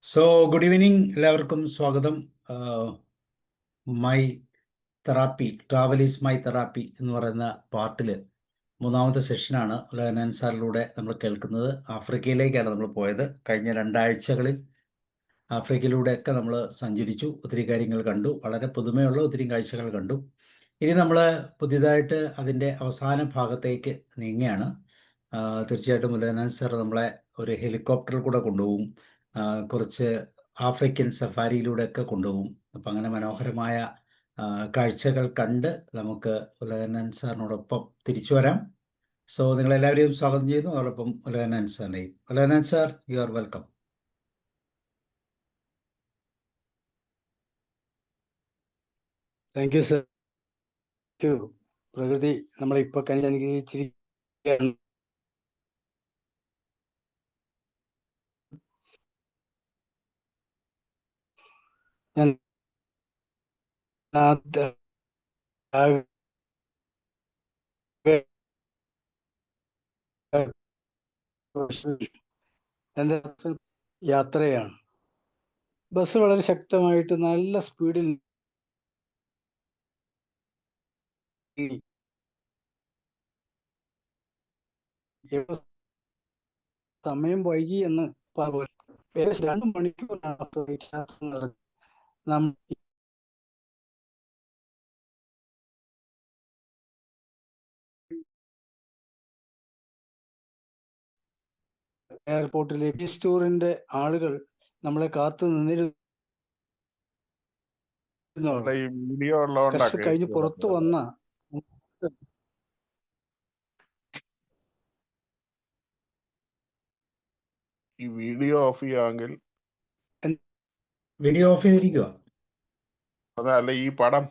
So good evening, എല്ലാവർക്കും സ്വാഗതം. My therapy, travel is my therapy എന്ന് പറയുന്ന പാർട്ടിൽ മൂന്നാമത്തെ സെഷനാണ് ഉലഹനാൻ സാറിലൂടെ നമ്മൾ കേൾക്കുന്നത്. ആഫ്രിക്കയിലേക്കാണ് നമ്മൾ പോയത്. കഴിഞ്ഞ 2 ആഴ്ചകളിൽ ആഫ്രിക്കയിലൂടെയൊക്കെ നമ്മൾ സഞ്ചരിച്ചു, ഒത്തിരി കാര്യങ്ങൾ കണ്ടു, വളരെ പുതുമയുള്ള ഒത്തിരി കാഴ്ചകൾ കണ്ടു. ഇനി നമ്മൾ പുതിയതായിട്ട് അതിൻ്റെ അവസാന ഭാഗത്തേക്ക് നീങ്ങുകയാണ്. തീർച്ചയായിട്ടും ഉലഹനാൻ സാർ നമ്മളെ ഒരു ഹെലികോപ്റ്ററിൽ കൂടെ കൊണ്ടുപോകും, കുറച്ച് ആഫ്രിക്കൻ സഫാരിയിലൂടെയൊക്കെ കൊണ്ടുപോകും. അപ്പം അങ്ങനെ മനോഹരമായ കാഴ്ചകൾ കണ്ട് നമുക്ക് ഉലഹനാൻ സാറിനോടൊപ്പം തിരിച്ചു വരാം. സോ നിങ്ങളെല്ലാവരെയും സ്വാഗതം ചെയ്യുന്നു, അതോടൊപ്പം ഉലഹനാൻ സാറിനെയും. Ulahannan sir, you are welcome. Thank you sir. പ്രകൃതി നമ്മളെ ഇപ്പൊ അനുഗ്രഹിച്ചിരിക്കുകയാണ്. ഞാൻ എന്റെ യാത്രയാണ്. ബസ് വളരെ ശക്തമായിട്ട് നല്ല സ്പീഡിൽ സമയം വൈകി എന്ന് ഏകദേശം 2 മണിക്കൂറാണ് നാം എയർപോർട്ടിലെ ടൂറിന്റെ ആളുകൾ നമ്മളെ കാത്തു നിന്നിരുന്നു. കഴിഞ്ഞ് പുറത്തു വന്ന ഈ വീഡിയോ ഓഫ് ചെയ്യുമെങ്കിൽ വീഡിയോ ഓഫ് ചെയ്തിരിക്കുക. അതല്ല ഈ പടം.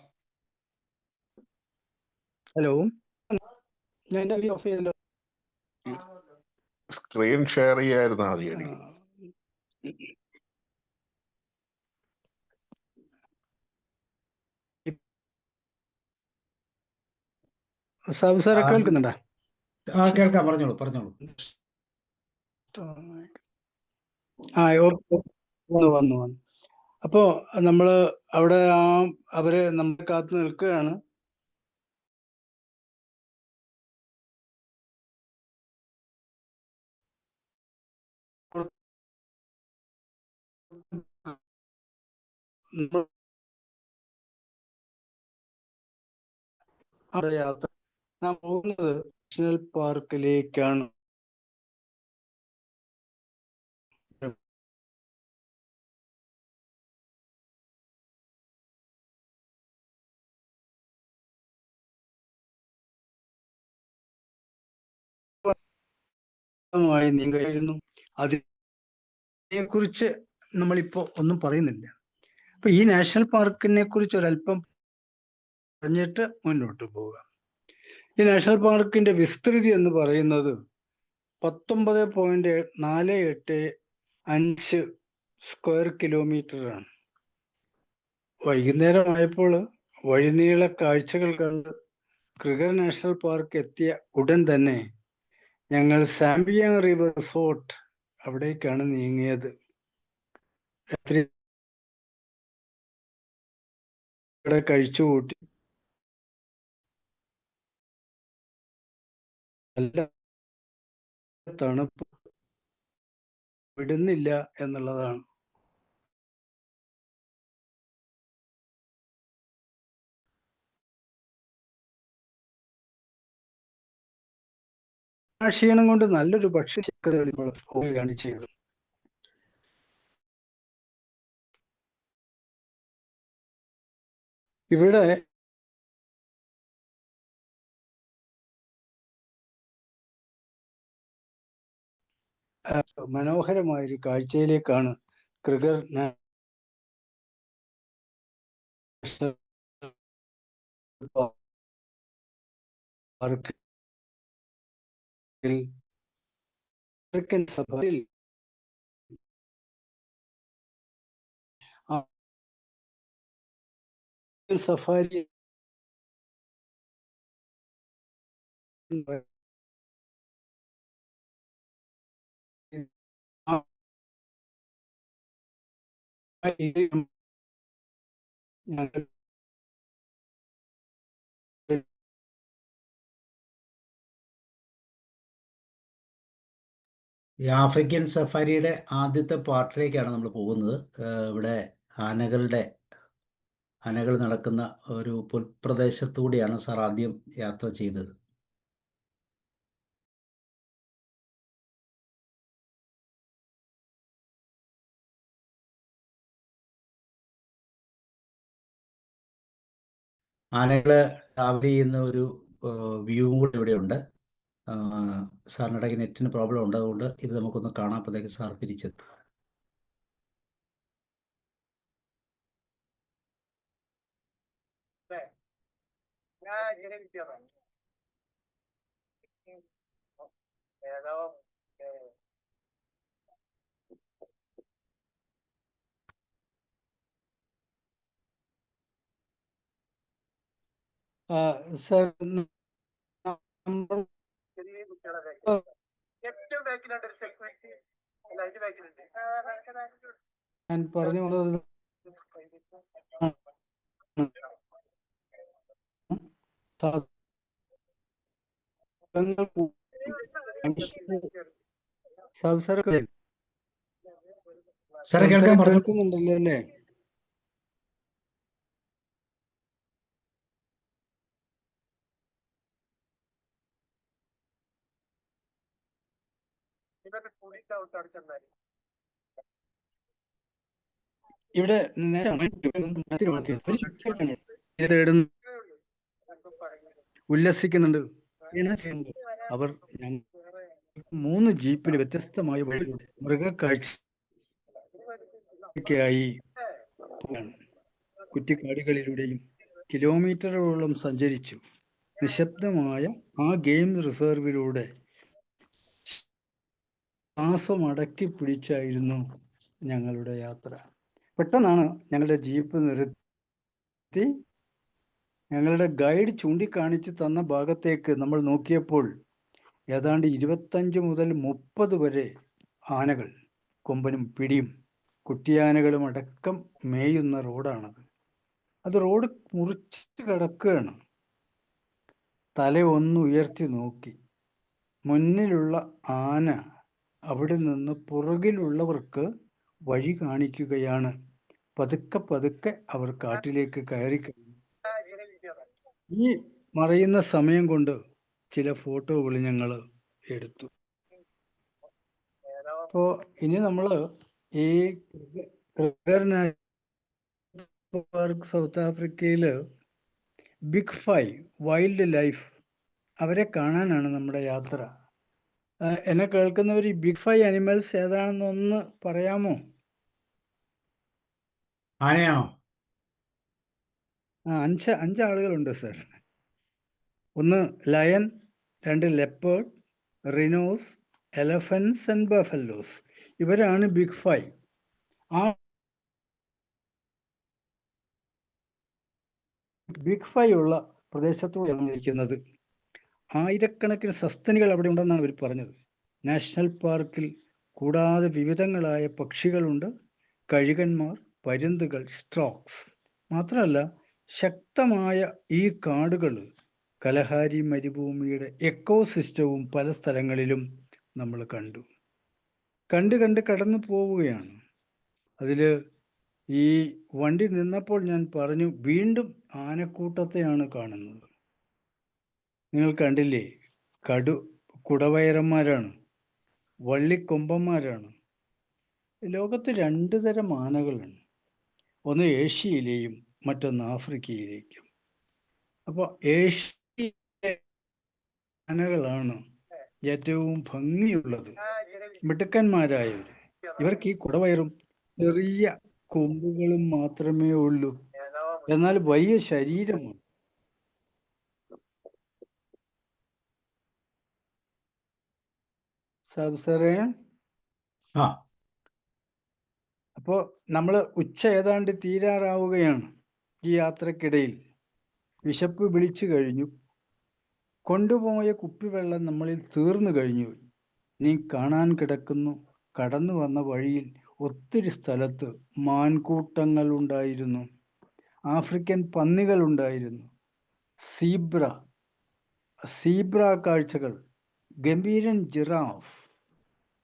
ഹലോ, ഞാൻ എന്റെ വീഡിയോ ഓഫ് ചെയ്തല്ലോ. സ്ക്രീൻ ഷെയർ ചെയ്യായിരുന്നു ആദ്യം എനിക്ക്. സാബു സാറെ കേൾക്കുന്നുണ്ടോ? കേൾക്കാം, പറഞ്ഞോളൂ. വന്നു. അപ്പോ നമ്മള് അവിടെ അവര് നമ്മളെ കാത്തു നിൽക്കുകയാണ്. യാത്ര നാം പോകുന്നത് നാഷണൽ പാർക്കിലേക്കാണ്. നീങ്ങുകയായിരുന്നു. അതിനെ കുറിച്ച് നമ്മളിപ്പോ ഒന്നും പറയുന്നില്ല. അപ്പൊ ഈ നാഷണൽ പാർക്കിനെ കുറിച്ച് ഒരല്പം പറഞ്ഞിട്ട് മുന്നോട്ട് പോവുക. ഈ നാഷണൽ പാർക്കിന്റെ വിസ്തൃതി എന്ന് പറയുന്നത് 19.485 സ്ക്വയർ കിലോമീറ്റർ ആണ്. വൈകുന്നേരമായപ്പോൾ വഴിനീള കാഴ്ചകൾ കണ്ട് ക്രിഗർ നാഷണൽ പാർക്ക് എത്തിയ ഉടൻ തന്നെ ഞങ്ങൾ സാംബിയാങ് റിവർ റിസോർട്ട് അവിടേക്കാണ് നീങ്ങിയത്. രാത്രി ഇവിടെ കഴിച്ചുകൂട്ടി. നല്ല തണുപ്പ് വിടുന്നില്ല എന്നുള്ളതാണ്. ആ ക്ഷീണം കൊണ്ട് നല്ലൊരു ഭക്ഷ്യ പോവുകയാണ് ചെയ്തത്. ഇവിടെ മനോഹരമായൊരു കാഴ്ചയിലേക്കാണ് ക്രിഗർ പാർക്ക് സഫാരിയിൽ സഫാരി ഞങ്ങൾ ഈ ആഫ്രിക്കൻ സഫാരിയുടെ ആദ്യത്തെ പാർട്ടിലേക്കാണ് നമ്മൾ പോകുന്നത്. ഇവിടെ ആനകൾ നടക്കുന്ന ഒരു പുൽപ്രദേശത്തൂടെയാണ് സാർ ആദ്യം യാത്ര ചെയ്തത്. ആനകൾ ട്രാവൽ ചെയ്യുന്ന ഒരു വ്യൂവും കൂടി ഇവിടെയുണ്ട്. സാറിന് ഇടയ്ക്ക് നെറ്റിന് പ്രോബ്ലം ഉണ്ട്, അതുകൊണ്ട് ഇത് നമുക്കൊന്ന് കാണാപ്പോഴത്തേക്ക് സാർ തിരിച്ചെത്തും. സർ, ഞാൻ പറഞ്ഞു വന്നത് സാറെ കേൾക്കാൻ പറഞ്ഞു. കേൾക്കുന്നുണ്ടല്ലോ അല്ലേ? ഇവിടെ ഉല്ലസിക്കുന്നുണ്ട്. അവർ 3 ജീപ്പിൽ വ്യത്യസ്തമായ വഴികളുടെ മൃഗക്കാഴ്ചയ്ക്കായി കുറ്റിക്കാടുകളിലൂടെയും കിലോമീറ്ററുകളോളം സഞ്ചരിച്ചു. നിശബ്ദമായ ആ ഗെയിം റിസർവിലൂടെ ശ്വാസം അടക്കി പിടിച്ചായിരുന്നു ഞങ്ങളുടെ യാത്ര. പെട്ടെന്നാണ് ഞങ്ങളുടെ ജീപ്പ് നിർത്തി ഞങ്ങളുടെ ഗൈഡ് ചൂണ്ടിക്കാണിച്ച് തന്ന ഭാഗത്തേക്ക് നമ്മൾ നോക്കിയപ്പോൾ ഏതാണ്ട് 25 മുതൽ 30 വരെ ആനകൾ, കൊമ്പനും പിടിയും കുട്ടിയാനകളും അടക്കം മേയുന്ന റോഡാണത്. അത് റോഡ് മുറിച്ച് കിടക്കുകയാണ്. തല ഒന്ന് ഉയർത്തി നോക്കി. മുന്നിലുള്ള ആന അവിടെ നിന്ന് പുറകിലുള്ളവർക്ക് വഴി കാണിക്കുകയാണ്. പതുക്കെ പതുക്കെ അവർ കാട്ടിലേക്ക് കയറി. ഈ മറയുന്ന സമയം കൊണ്ട് ചില ഫോട്ടോകൾ ഞങ്ങൾ എടുത്തു. അപ്പോൾ ഇനി നമ്മൾ ഈ പാർക്ക് സൗത്ത് ആഫ്രിക്കയിൽ ബിഗ് 5 വൈൽഡ് ലൈഫ് അവരെ കാണാനാണ് നമ്മുടെ യാത്ര. എന്നെ കേൾക്കുന്നവർ ഈ ബിഗ് 5 അനിമൽസ് ഏതാണെന്നൊന്ന് പറയാമോ? ആനയാണോ? 5 ആളുകളുണ്ട് sir. 1 lion, 2 leopard, Rinos, elephants and buffaloes. ഇവരാണ് ബിഗ് 5. ആ ബിഗ് 5 ഉള്ള പ്രദേശത്തൂടെയാണ് ഇരിക്കുന്നത്. ആയിരക്കണക്കിന് സസ്തനികൾ അവിടെ ഉണ്ടെന്നാണ് അവർ പറഞ്ഞത്. നാഷണൽ പാർക്കിൽ കൂടാതെ വിവിധങ്ങളായ പക്ഷികളുണ്ട്, കഴുകന്മാർ, പരുന്തുകൾ, സ്ട്രോക്സ്. മാത്രമല്ല, ശക്തമായ ഈ കാടുകൾ കലഹാരി മരുഭൂമിയുടെ എക്കോസിസ്റ്റവും പല സ്ഥലങ്ങളിലും നമ്മൾ കണ്ട് കടന്നു പോവുകയാണ്. അതിൽ ഈ വണ്ടി നിന്നപ്പോൾ ഞാൻ പറഞ്ഞു, വീണ്ടും ആനക്കൂട്ടത്തെയാണ് കാണുന്നത്. നിങ്ങൾ കണ്ടില്ലേ? കുടവയറന്മാരാണ്, വള്ളിക്കൊമ്പന്മാരാണ്. ലോകത്ത് 2 തരം ആനകളാണ്. ഒന്ന് ഏഷ്യയിലെയും മറ്റൊന്ന് ആഫ്രിക്കയിലേക്കും. അപ്പോൾ ഏഷ്യയിലെ ആനകളാണ് ഏറ്റവും ഭംഗിയുള്ളത്, മിടുക്കന്മാരായവർ. ഇവർക്ക് ഈ കുടവയറും ചെറിയ കൊമ്പുകളും മാത്രമേ ഉള്ളൂ, എന്നാൽ വലിയ ശരീരമാണ്. സാറേ, അപ്പോൾ നമ്മൾ ഉച്ച ഏതാണ്ട് തീരാറാവുകയാണ്. ഈ യാത്രക്കിടയിൽ വിശപ്പ് വിളിച്ചു കഴിഞ്ഞു. കൊണ്ടുപോയ കുപ്പിവെള്ളം നമ്മളിൽ തീർന്നു കഴിഞ്ഞു. നീ കാണാൻ കിടക്കുന്നു. കടന്നു വന്ന വഴിയിൽ ഒത്തിരി സ്ഥലത്ത് മാൻകൂട്ടങ്ങൾ ഉണ്ടായിരുന്നു, ആഫ്രിക്കൻ പന്നികൾ ഉണ്ടായിരുന്നു, സീബ്ര കാഴ്ചകൾ, ഗംഭീരൻ ജിറാഫ്.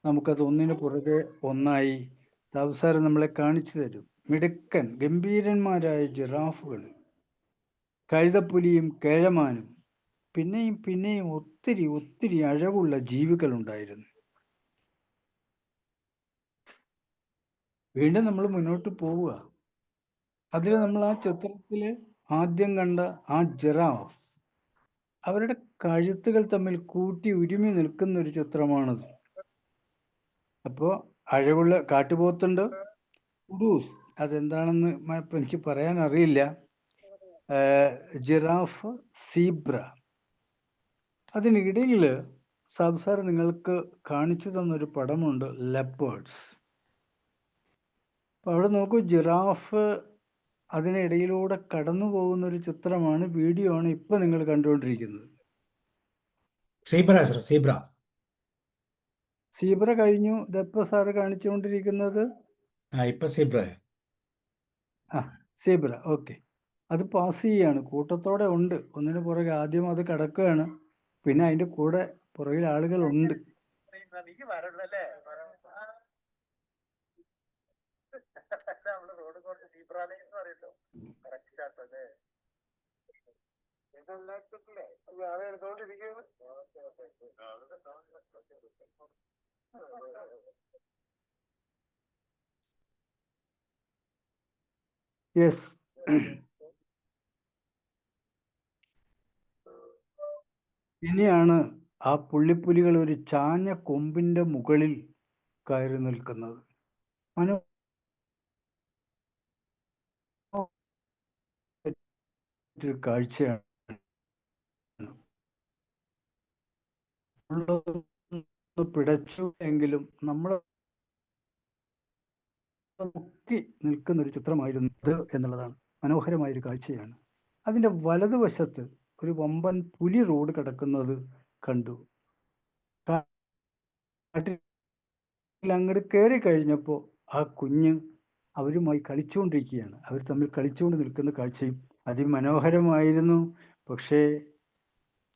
നമുക്കത് ഒന്നിനു പുറകെ ഒന്നായി താവസാരം നമ്മളെ കാണിച്ചു തരും. മിടുക്കൻ ഗംഭീരന്മാരായ ജിറാഫുകൾ, കഴുതപ്പുലിയും കേഴമാനും, പിന്നെയും പിന്നെയും ഒത്തിരി ഒത്തിരി അഴകുള്ള ജീവികൾ ഉണ്ടായിരുന്നു. വീണ്ടും നമ്മൾ മുന്നോട്ട് പോവുക. അതിൽ നമ്മൾ ആ ചിത്രത്തില് ആദ്യം കണ്ട ആ ജിറാഫ്, അവരുടെ കഴുത്തുകൾ തമ്മിൽ കൂട്ടി ഉരുമി നിൽക്കുന്ന ഒരു ചിത്രമാണത്. അപ്പോ അഴകുള്ള കാട്ടുപോത്തുണ്ട്, ഉഡൂസ്, അതെന്താണെന്ന് ഇപ്പൊ എനിക്ക് പറയാൻ അറിയില്ല. Giraffe, zebra. അതിനിടയിൽ സാർ നിങ്ങൾക്ക് കാണിച്ചു തന്നൊരു പടമുണ്ട്, ലെപ്പേർഡ്സ്. അപ്പൊ അവിടെ നോക്കൂ, ജിറാഫ് അതിനിടയിലൂടെ കടന്നു പോകുന്ന ഒരു ചിത്രമാണ്, വീഡിയോ ആണ് ഇപ്പൊ നിങ്ങൾ കണ്ടുകൊണ്ടിരിക്കുന്നത്. സീബ്ര കഴിഞ്ഞു. ഇതെപ്പോ സാറ് കാണിച്ചുകൊണ്ടിരിക്കുന്നത്? ഇപ്പൊ സീബ്ര. Zebra, okay. അത് പാസ് ചെയ്യാണ്, കൂട്ടത്തോടെ ഉണ്ട്, ഒന്നിനു പുറകെ. ആദ്യം അത് കിടക്കുകയാണ്, പിന്നെ അതിന്റെ കൂടെ പുറകിൽ ആളുകൾ ഉണ്ട്. യെസ്, ഇനിയാണ് ആ പുള്ളിപ്പുലികൾ ഒരു ചാഞ്ഞ കൊമ്പിന്റെ മുകളിൽ കയറി നിൽക്കുന്നത്. ഒരു കാഴ്ചയാണ്. പിടച്ചു എങ്കിലും നമ്മൾ മുക്കി നിൽക്കുന്ന ഒരു ചിത്രമായിരുന്നു ഇത് എന്നുള്ളതാണ്. മനോഹരമായൊരു കാഴ്ചയാണ്. അതിന്റെ വലതുവശത്ത് ഒരു വമ്പൻ പുലി റോഡ് കിടക്കുന്നത് കണ്ടു. അങ്ങോട്ട് കയറി കഴിഞ്ഞപ്പോ ആ കുഞ്ഞ് അവരുമായി കളിച്ചുകൊണ്ടിരിക്കുകയാണ്. അവർ തമ്മിൽ കളിച്ചുകൊണ്ട് നിൽക്കുന്ന കാഴ്ചയും അതിമനോഹരമായിരുന്നു. പക്ഷേ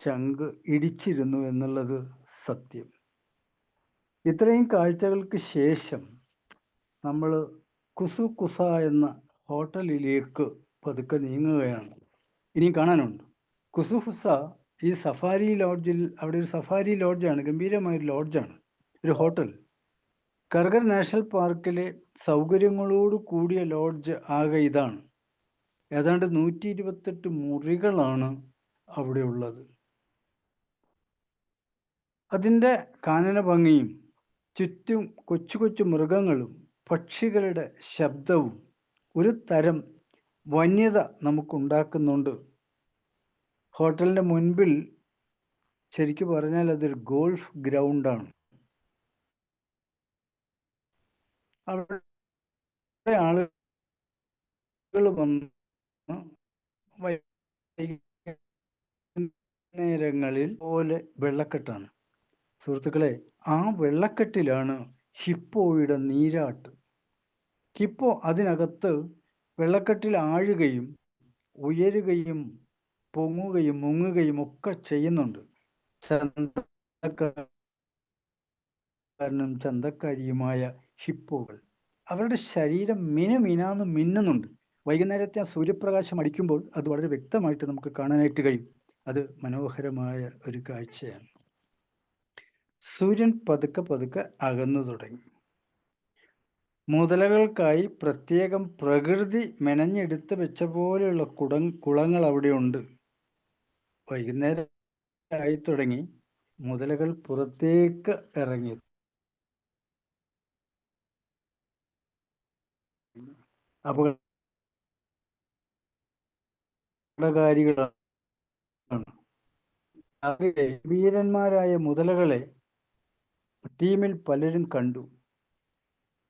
ചങ്ക് ഇടിച്ചിരുന്നു എന്നുള്ളത് സത്യം. ഇത്രയും കാഴ്ചകൾക്ക് ശേഷം നമ്മൾ കുസു കുസ എന്ന ഹോട്ടലിലേക്ക് പതുക്കെ നീങ്ങുകയാണ്. ഇനിയും കാണാനുണ്ട്. കുസുഹുസ ഈ സഫാരി ലോഡ്ജിൽ, അവിടെ ഒരു സഫാരി ലോഡ്ജാണ്, ഗംഭീരമായൊരു ലോഡ്ജാണ്, ഒരു ഹോട്ടൽ. കർഗർ നാഷണൽ പാർക്കിലെ സൗകര്യങ്ങളോട് കൂടിയ ലോഡ്ജ് ആകെ ഇതാണ്. ഏതാണ്ട് 128 മുറികളാണ് അവിടെ ഉള്ളത്. അതിൻ്റെ കാനന ഭംഗിയും ചുറ്റും കൊച്ചു കൊച്ചു മൃഗങ്ങളും പക്ഷികളുടെ ശബ്ദവും ഒരു തരം വന്യത നമുക്കുണ്ടാക്കുന്നുണ്ട്. ഹോട്ടലിൻ്റെ മുൻപിൽ ശരിക്കും പറഞ്ഞാൽ അതൊരു ഗോൾഫ് ഗ്രൗണ്ടാണ്. അവിടെ ആളുകൾ വന്ന് നേരങ്ങളിൽ പോലെ വെള്ളക്കെട്ടാണ്. സുഹൃത്തുക്കളെ, ആ വെള്ളക്കെട്ടിലാണ് ഹിപ്പോയുടെ നീരാട്ട്. ഹിപ്പോ അതിനകത്ത് വെള്ളക്കെട്ടിൽ ആഴുകയും ഉയരുകയും പൊങ്ങുകയും മുങ്ങുകയും ഒക്കെ ചെയ്യുന്നുണ്ട്. ചന്തക്കാരനും ചന്തക്കാരിയുമായ ഹിപ്പോകൾ, അവരുടെ ശരീരം മിനുമിനാന്ന് മിന്നുന്നുണ്ട്. വൈകുന്നേരത്തെ ആ സൂര്യപ്രകാശം അടിക്കുമ്പോൾ അത് വളരെ വ്യക്തമായിട്ട് നമുക്ക് കാണാനായിട്ട് കഴിയും. അത് മനോഹരമായ ഒരു കാഴ്ചയാണ്. സൂര്യൻ പതുക്കെ പതുക്കെ അകന്നു തുടങ്ങി. മുതലകൾക്കായി പ്രത്യേകം പ്രകൃതി മെനഞ്ഞെടുത്ത് വെച്ച പോലെയുള്ള കുളങ്ങൾ അവിടെയുണ്ട്. വൈകുന്നേരം ആയി തുടങ്ങി. മുതലകൾ പുറത്തേക്ക് ഇറങ്ങി. അപകടകാരികളാണ്. വീരന്മാരായ മുതലകളെ ടീമിൽ പലരും കണ്ടു.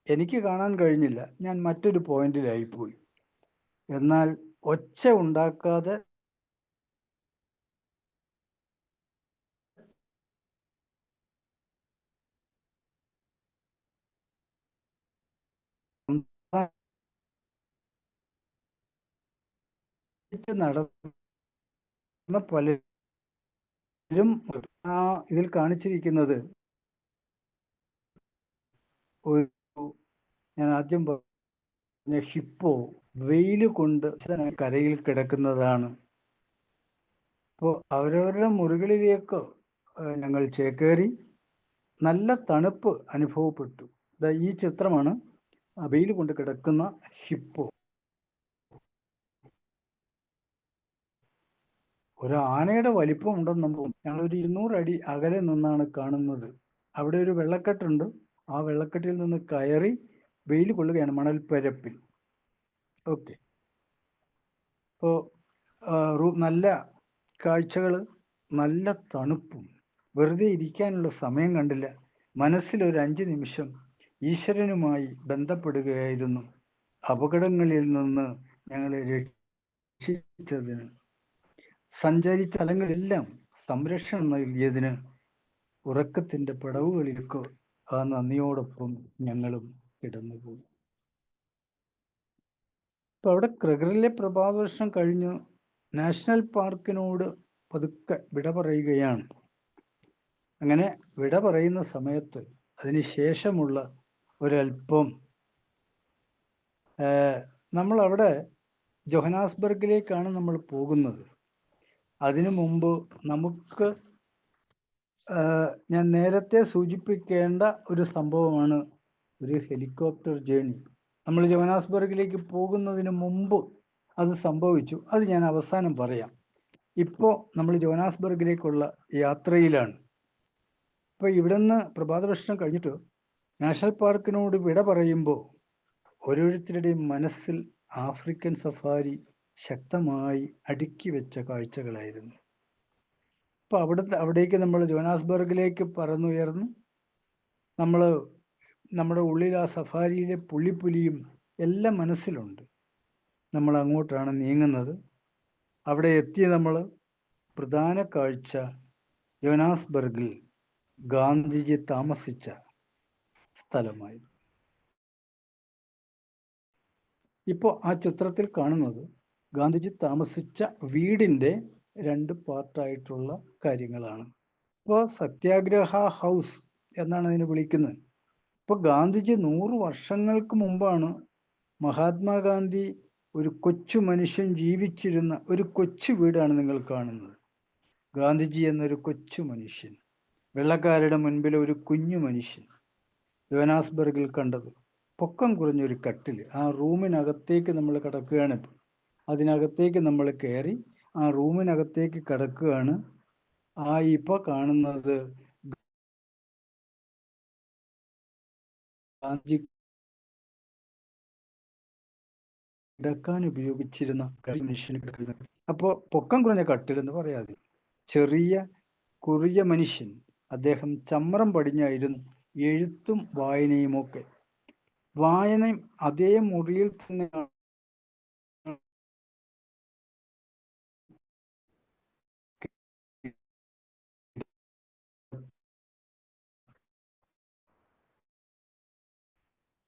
എനിക്ക് കാണാൻ കഴിഞ്ഞില്ല, ഞാൻ മറ്റൊരു പോയിന്റിലായിപ്പോയി. എന്നാൽ ഒച്ച ഉണ്ടാക്കാതെ നടന്ന പലരും ഇതിൽ കാണിച്ചിരിക്കുന്നത് ഒരു, ഞാൻ ആദ്യം പറഞ്ഞ ഹിപ്പോ വെയിൽ കൊണ്ട് കരയിൽ കിടക്കുന്നതാണ്. അപ്പോൾ അവരവരുടെ മുറികളിലേക്ക് ഞങ്ങൾ ചേക്കേറി. നല്ല തണുപ്പ് അനുഭവപ്പെട്ടു. ഈ ചിത്രമാണ് വെയിൽ കൊണ്ട് കിടക്കുന്ന ഹിപ്പോ. ഒരു ആനയുടെ വലിപ്പം ഉണ്ടെന്ന് ഞങ്ങളൊരു 200 അടി അകലെ നിന്നാണ് കാണുന്നത്. അവിടെ ഒരു വെള്ളക്കെട്ടുണ്ട്. ആ വെള്ളക്കെട്ടിൽ നിന്ന് കയറി വെയിൽ കൊള്ളുകയാണ് മണൽപ്പരപ്പിൽ. ഓക്കെ. അപ്പോൾ നല്ല കാഴ്ചകൾ, നല്ല തണുപ്പും. വെറുതെ ഇരിക്കാനുള്ള സമയം കണ്ടില്ല. മനസ്സിലൊരു 5 നിമിഷം ഈശ്വരനുമായി ബന്ധപ്പെടുകയായിരുന്നു. അപകടങ്ങളിൽ നിന്ന് ഞങ്ങളെ രക്ഷിച്ചതിന്, സഞ്ചരിച്ച സ്ഥലങ്ങളെല്ലാം സംരക്ഷണം നൽകിയതിന്, ഉറക്കത്തിൻ്റെ പടവുകളിലേക്ക് ആ നന്ദിയോടൊപ്പം ഞങ്ങളും കിടന്നുപോയി. ഇപ്പം അവിടെ ക്രഗറിലെ പ്രഭാതദർശനം കഴിഞ്ഞ് നാഷണൽ പാർക്കിനോട് പതുക്കെ വിട പറയുകയാണ്. അങ്ങനെ വിട പറയുന്ന സമയത്ത് അതിന് ശേഷമുള്ള ഒരല്പം നമ്മളവിടെ ജോഹനാസ്ബർഗിലേക്കാണ് നമ്മൾ പോകുന്നത്. അതിനു മുമ്പ് നമുക്ക് ഞാൻ നേരത്തെ സൂചിപ്പിക്കേണ്ട ഒരു സംഭവമാണ് ഒരു ഹെലികോപ്റ്റർ ജേണി. നമ്മൾ ജോഹനാസ്ബർഗിലേക്ക് പോകുന്നതിന് മുമ്പ് അത് സംഭവിച്ചു. അത് ഞാൻ അവസാനം പറയാം. ഇപ്പോൾ നമ്മൾ ജോഹനാസ്ബർഗിലേക്കുള്ള യാത്രയിലാണ്. ഇപ്പോൾ ഇവിടെ നിന്ന് പ്രഭാതദർശനം കഴിഞ്ഞിട്ട് നാഷണൽ പാർക്കിനോട് വിട പറയുമ്പോൾ ഓരോരുത്തരുടെയും മനസ്സിൽ ആഫ്രിക്കൻ സഫാരി ശക്തമായി അടുക്കി വെച്ച കാഴ്ചകളായിരുന്നു. അപ്പോൾ അവിടേക്ക് നമ്മൾ ജോഹനാസ്ബർഗിലേക്ക് പറന്നുയർന്നു. നമ്മുടെ ഉള്ളിൽ ആ സഫാരിയിലെ പുള്ളിപ്പുലിയും എല്ലാം മനസ്സിലുണ്ട്. നമ്മൾ അങ്ങോട്ടാണ് നീങ്ങുന്നത്. അവിടെ എത്തിയ നമ്മൾ പ്രധാന കാഴ്ച ജോഹനാസ്ബർഗിൽ ഗാന്ധിജി താമസിച്ച സ്ഥലമായിരുന്നു. ഇപ്പോൾ ആ ചിത്രത്തിൽ കാണുന്നത് ഗാന്ധിജി താമസിച്ച വീടിൻ്റെ 2 പാർട്ടായിട്ടുള്ള കാര്യങ്ങളാണ്. ഇപ്പോൾ സത്യാഗ്രഹ ഹൗസ് എന്നാണ് അതിനെ വിളിക്കുന്നത്. ഇപ്പോൾ ഗാന്ധിജി 100 വർഷങ്ങൾക്ക് മുമ്പാണ് മഹാത്മാഗാന്ധി ഒരു കൊച്ചു മനുഷ്യൻ ജീവിച്ചിരുന്ന ഒരു കൊച്ചു വീടാണ് നിങ്ങൾ കാണുന്നത്. ഗാന്ധിജി എന്നൊരു കൊച്ചു മനുഷ്യൻ, വെള്ളക്കാരുടെ മുൻപിൽ ഒരു കുഞ്ഞു മനുഷ്യൻ. ജോഹനാസ്ബർഗിൽ കണ്ടത് പൊക്കം കുറഞ്ഞൊരു കട്ടിൽ. ആ റൂമിനകത്തേക്ക് നമ്മൾ കിടക്കുകയാണ്. ഇപ്പോൾ അതിനകത്തേക്ക് നമ്മൾ കയറി ആ റൂമിനകത്തേക്ക് കിടക്കുകയാണ്. ഇപ്പോൾ കാണുന്നത് ഗാന്ധി കിടക്കാൻ ഉപയോഗിച്ചിരുന്ന മനുഷ്യന് കിടക്കുന്നത്. അപ്പോൾ പൊക്കം കുറഞ്ഞ കട്ടിൽ എന്ന് പറയാതെ ചെറിയ കുറിയ മനുഷ്യൻ. അദ്ദേഹം ചമ്രം പടിഞ്ഞായിരുന്നു. എഴുത്തും വായനയും ഒക്കെ. വായനയും അതേ മുറിയിൽ തന്നെ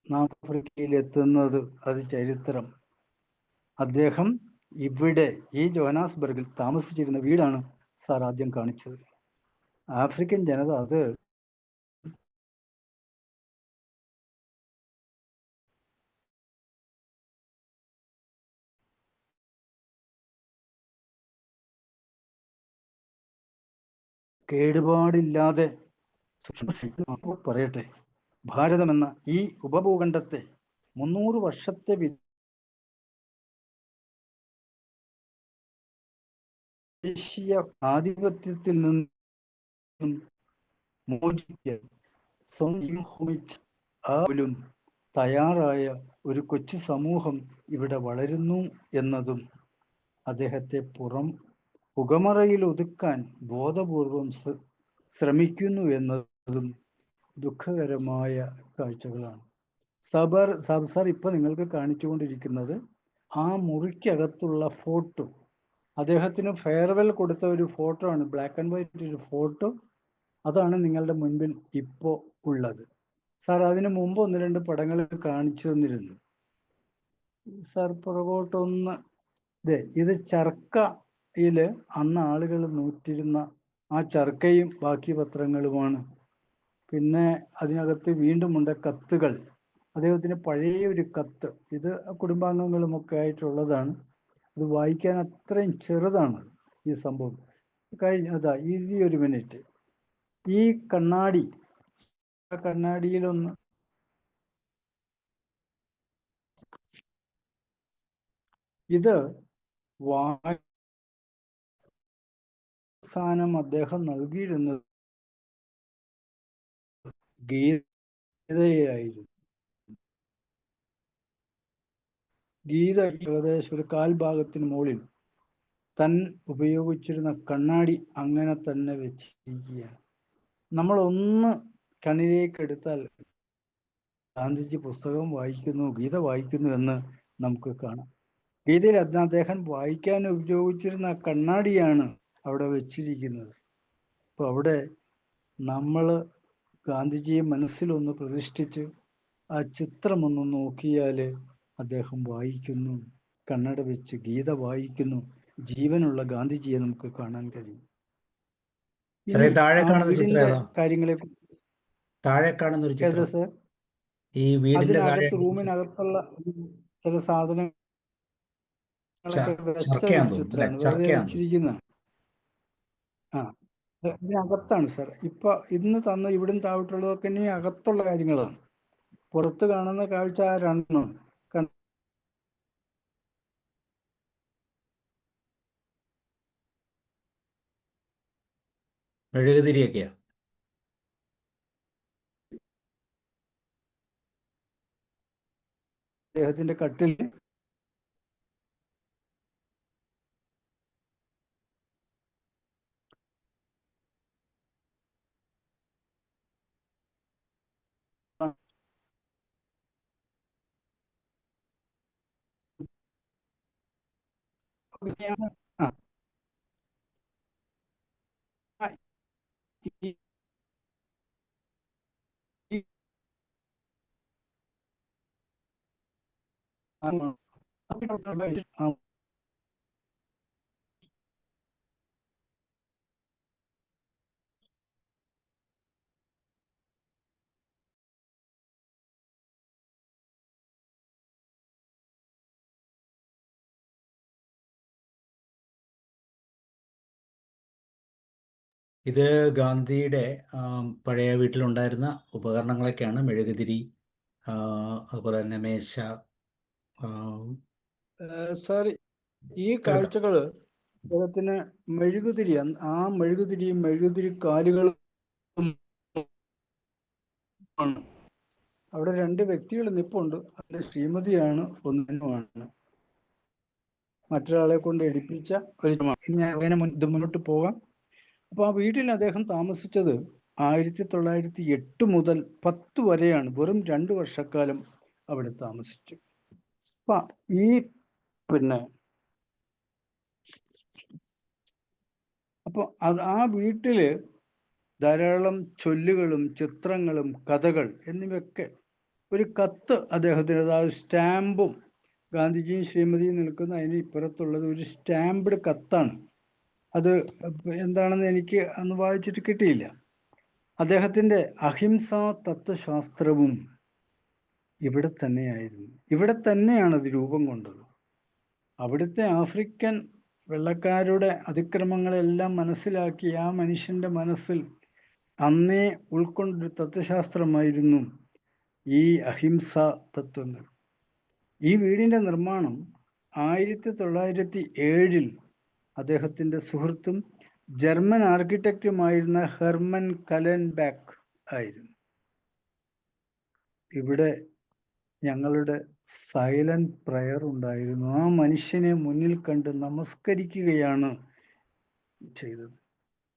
ആഫ്രിക്കയിലെത്തുന്നത് അത് ചരിത്രം. അദ്ദേഹം ഇവിടെ ഈ ജോഹനാസ്ബർഗിൽ താമസിച്ചിരുന്ന വീടാണ് സാർ ആദ്യം കാണിച്ചത്. ആഫ്രിക്കൻ ജനത അത് കേടുപാടില്ലാതെ പറയട്ടെ, ഭാരതമെന്ന ഈ ഉപഭൂഖണ്ഡത്തെ 300 വർഷത്തെ ദേശീയ ആധിപത്യത്തിൽ നിന്നും മോചിക്കാൻ പോലും തയ്യാറായ ഒരു കൊച്ചു സമൂഹം ഇവിടെ വളരുന്നു എന്നതും, അദ്ദേഹത്തെ പുകമറയിൽ ഒതുക്കാൻ ബോധപൂർവം ശ്രമിക്കുന്നു എന്നതും ദുഃഖകരമായ കാഴ്ചകളാണ്. സാർ ഇപ്പൊ നിങ്ങൾക്ക് കാണിച്ചുകൊണ്ടിരിക്കുന്നത് ആ മുറിക്കകത്തുള്ള ഫോട്ടോ. അദ്ദേഹത്തിന് ഫെയർവെൽ കൊടുത്ത ഒരു ഫോട്ടോ ആണ്, ബ്ലാക്ക് ആൻഡ് വൈറ്റ് ഒരു ഫോട്ടോ. അതാണ് നിങ്ങളുടെ മുൻപിൽ ഇപ്പോൾ ഉള്ളത്. സാർ അതിനു മുമ്പ് 1-2 പടങ്ങൾ കാണിച്ചു തന്നിരുന്നു. സാർ പുറകോട്ടൊന്ന് ഇത് ചർക്കയില് അന്ന് ആളുകൾ നൂറ്റിരുന്ന ആ ചർക്കയും ബാക്കി പത്രങ്ങളുമാണ്. പിന്നെ അതിനകത്ത് വീണ്ടുമുണ്ട് കത്തുകൾ. അദ്ദേഹത്തിന് പഴയ ഒരു കത്ത്, ഇത് കുടുംബാംഗങ്ങളുമൊക്കെ ആയിട്ടുള്ളതാണ്. അത് വായിക്കാൻ അത്രയും ചെറുതാണ് ഈ സംഭവം. ഈ ഒരു മിനിറ്റ്, ഈ കണ്ണാടിയിലൊന്ന് ഇത് അവസാനം അദ്ദേഹം നൽകിയിരുന്നത് ഗീതയായിരുന്നു. ഗീത ഏകദേശം ഒരു കാൽഭാഗത്തിന് മുകളിൽ തൻ ഉപയോഗിച്ചിരുന്ന കണ്ണാടി അങ്ങനെ തന്നെ വെച്ചിരിക്കുകയാണ്. നമ്മളൊന്ന് കണ്ണിലേക്ക് എടുത്താൽ ഗാന്ധിജി പുസ്തകം വായിക്കുന്നു, ഗീത വായിക്കുന്നു എന്ന് നമുക്ക് കാണാം. ഗീതയിൽ അദ്ദേഹം വായിക്കാൻ ഉപയോഗിച്ചിരുന്ന കണ്ണാടിയാണ് അവിടെ വെച്ചിരിക്കുന്നത്. അപ്പൊ അവിടെ നമ്മൾ ഗാന്ധിജിയെ മനസ്സിലൊന്ന് പ്രതിഷ്ഠിച്ച് ആ ചിത്രമൊന്ന് നോക്കിയാൽ അദ്ദേഹം വായിക്കുന്നു, കണ്ണട വെച്ച് ഗീത വായിക്കുന്നു. ജീവനുള്ള ഗാന്ധിജിയെ നമുക്ക് കാണാൻ കഴിയും. താഴെ ആ കാണുന്ന ചിത്രം വീടിന്റെ ഏതാ? കാര്യങ്ങളെ താഴെ കാണുന്ന ഒരു ചിത്രം, സർ, ഈ വീടിന്റെ താഴെ അതിനകത്ത് റൂമിനകത്തുള്ള ചില സാധനങ്ങളൊക്കെ വെച്ച ഒരു ചർക്കയാന്ന് തോന്നുന്നു അല്ലെ? ചിത്രമാണ്, വെറുതെ ചർക്കയാന്ന് തോന്നുന്നു. വെച്ചിരിക്കുന്ന. ഇതിനകത്താണ് സർ. ഇപ്പൊ ഇന്ന് തന്ന ഇവിടുന്ന് താഴോട്ടുള്ളതൊക്കെ ഇനി അകത്തുള്ള കാര്യങ്ങളാണ്. പുറത്ത് കാണുന്ന കാഴ്ച ആ രണ്ടെണ്ണം. മെഴുകുതിരിയൊക്കെയാ. അദ്ദേഹത്തിന്റെ കട്ടിൽ ആ ഈ- ഈ- ആ, ഇത് ഗാന്ധിയുടെ പഴയ വീട്ടിലുണ്ടായിരുന്ന ഉപകരണങ്ങളൊക്കെയാണ്. മെഴുകുതിരി, അതുപോലെ തന്നെ മേശ. സാർ, ഈ കാഴ്ചകള് അദ്ദേഹത്തിന് മെഴുകുതിരി, ആ മെഴുകുതിരിയും മെഴുകുതിരി കാലുകളും ആണ്. അവിടെ രണ്ട് വ്യക്തികൾ നിപ്പുണ്ട്. അതിൽ ശ്രീമതിയാണ്, ഒന്നിനുമാണ്. മറ്റൊരാളെ കൊണ്ട് എടുപ്പിച്ച ഒരു ഞാൻ മുന്നോട്ട് പോകാം. അപ്പൊ ആ വീട്ടിൽ അദ്ദേഹം താമസിച്ചത് 1908 മുതൽ 10 വരെയാണ്. വെറും 2 വർഷക്കാലം അവിടെ താമസിച്ചു. അപ്പൊ ആ വീട്ടില് ധാരാളം ചൊല്ലുകളും ചിത്രങ്ങളും കഥകൾ എന്നിവയൊക്കെ. ഒരു കത്ത് അദ്ദേഹത്തിന്, അതായത് സ്റ്റാമ്പും, ഗാന്ധിജിയും ശ്രീമതിയും നിൽക്കുന്ന അതിന് ഇപ്പുറത്തുള്ളത് ഒരു സ്റ്റാമ്പ്ഡ് കത്താണ്. അത് എന്താണെന്ന് എനിക്ക് അന്ന് വായിച്ചിട്ട് കിട്ടിയില്ല. അദ്ദേഹത്തിന്റെ അഹിംസാ തത്വശാസ്ത്രവും ഇവിടെ തന്നെയായിരുന്നു. ഇവിടെ തന്നെയാണ് അത് രൂപം കൊണ്ടത്. അവിടുത്തെ ആഫ്രിക്കൻ വെള്ളക്കാരുടെ അതിക്രമങ്ങളെല്ലാം മനസ്സിലാക്കി ആ മനുഷ്യന്റെ മനസ്സിൽ അന്നേ ഉൾക്കൊണ്ടൊരു തത്വശാസ്ത്രമായിരുന്നു ഈ അഹിംസാ തത്വങ്ങൾ. ഈ വീടിന്റെ നിർമ്മാണം 1907 അദ്ദേഹത്തിന്റെ സുഹൃത്തും ജർമ്മൻ ആർക്കിടെക്റ്റുമായിരുന്ന ഹെർമൻ കലൻബാക്ക് ആയിരുന്നു. ഇവിടെ ഞങ്ങളുടെ സൈലന്റ് പ്രയർ ഉണ്ടായിരുന്നു. ആ മനുഷ്യനെ മുന്നിൽ കണ്ട് നമസ്കരിക്കുകയാണ് ചെയ്തത്.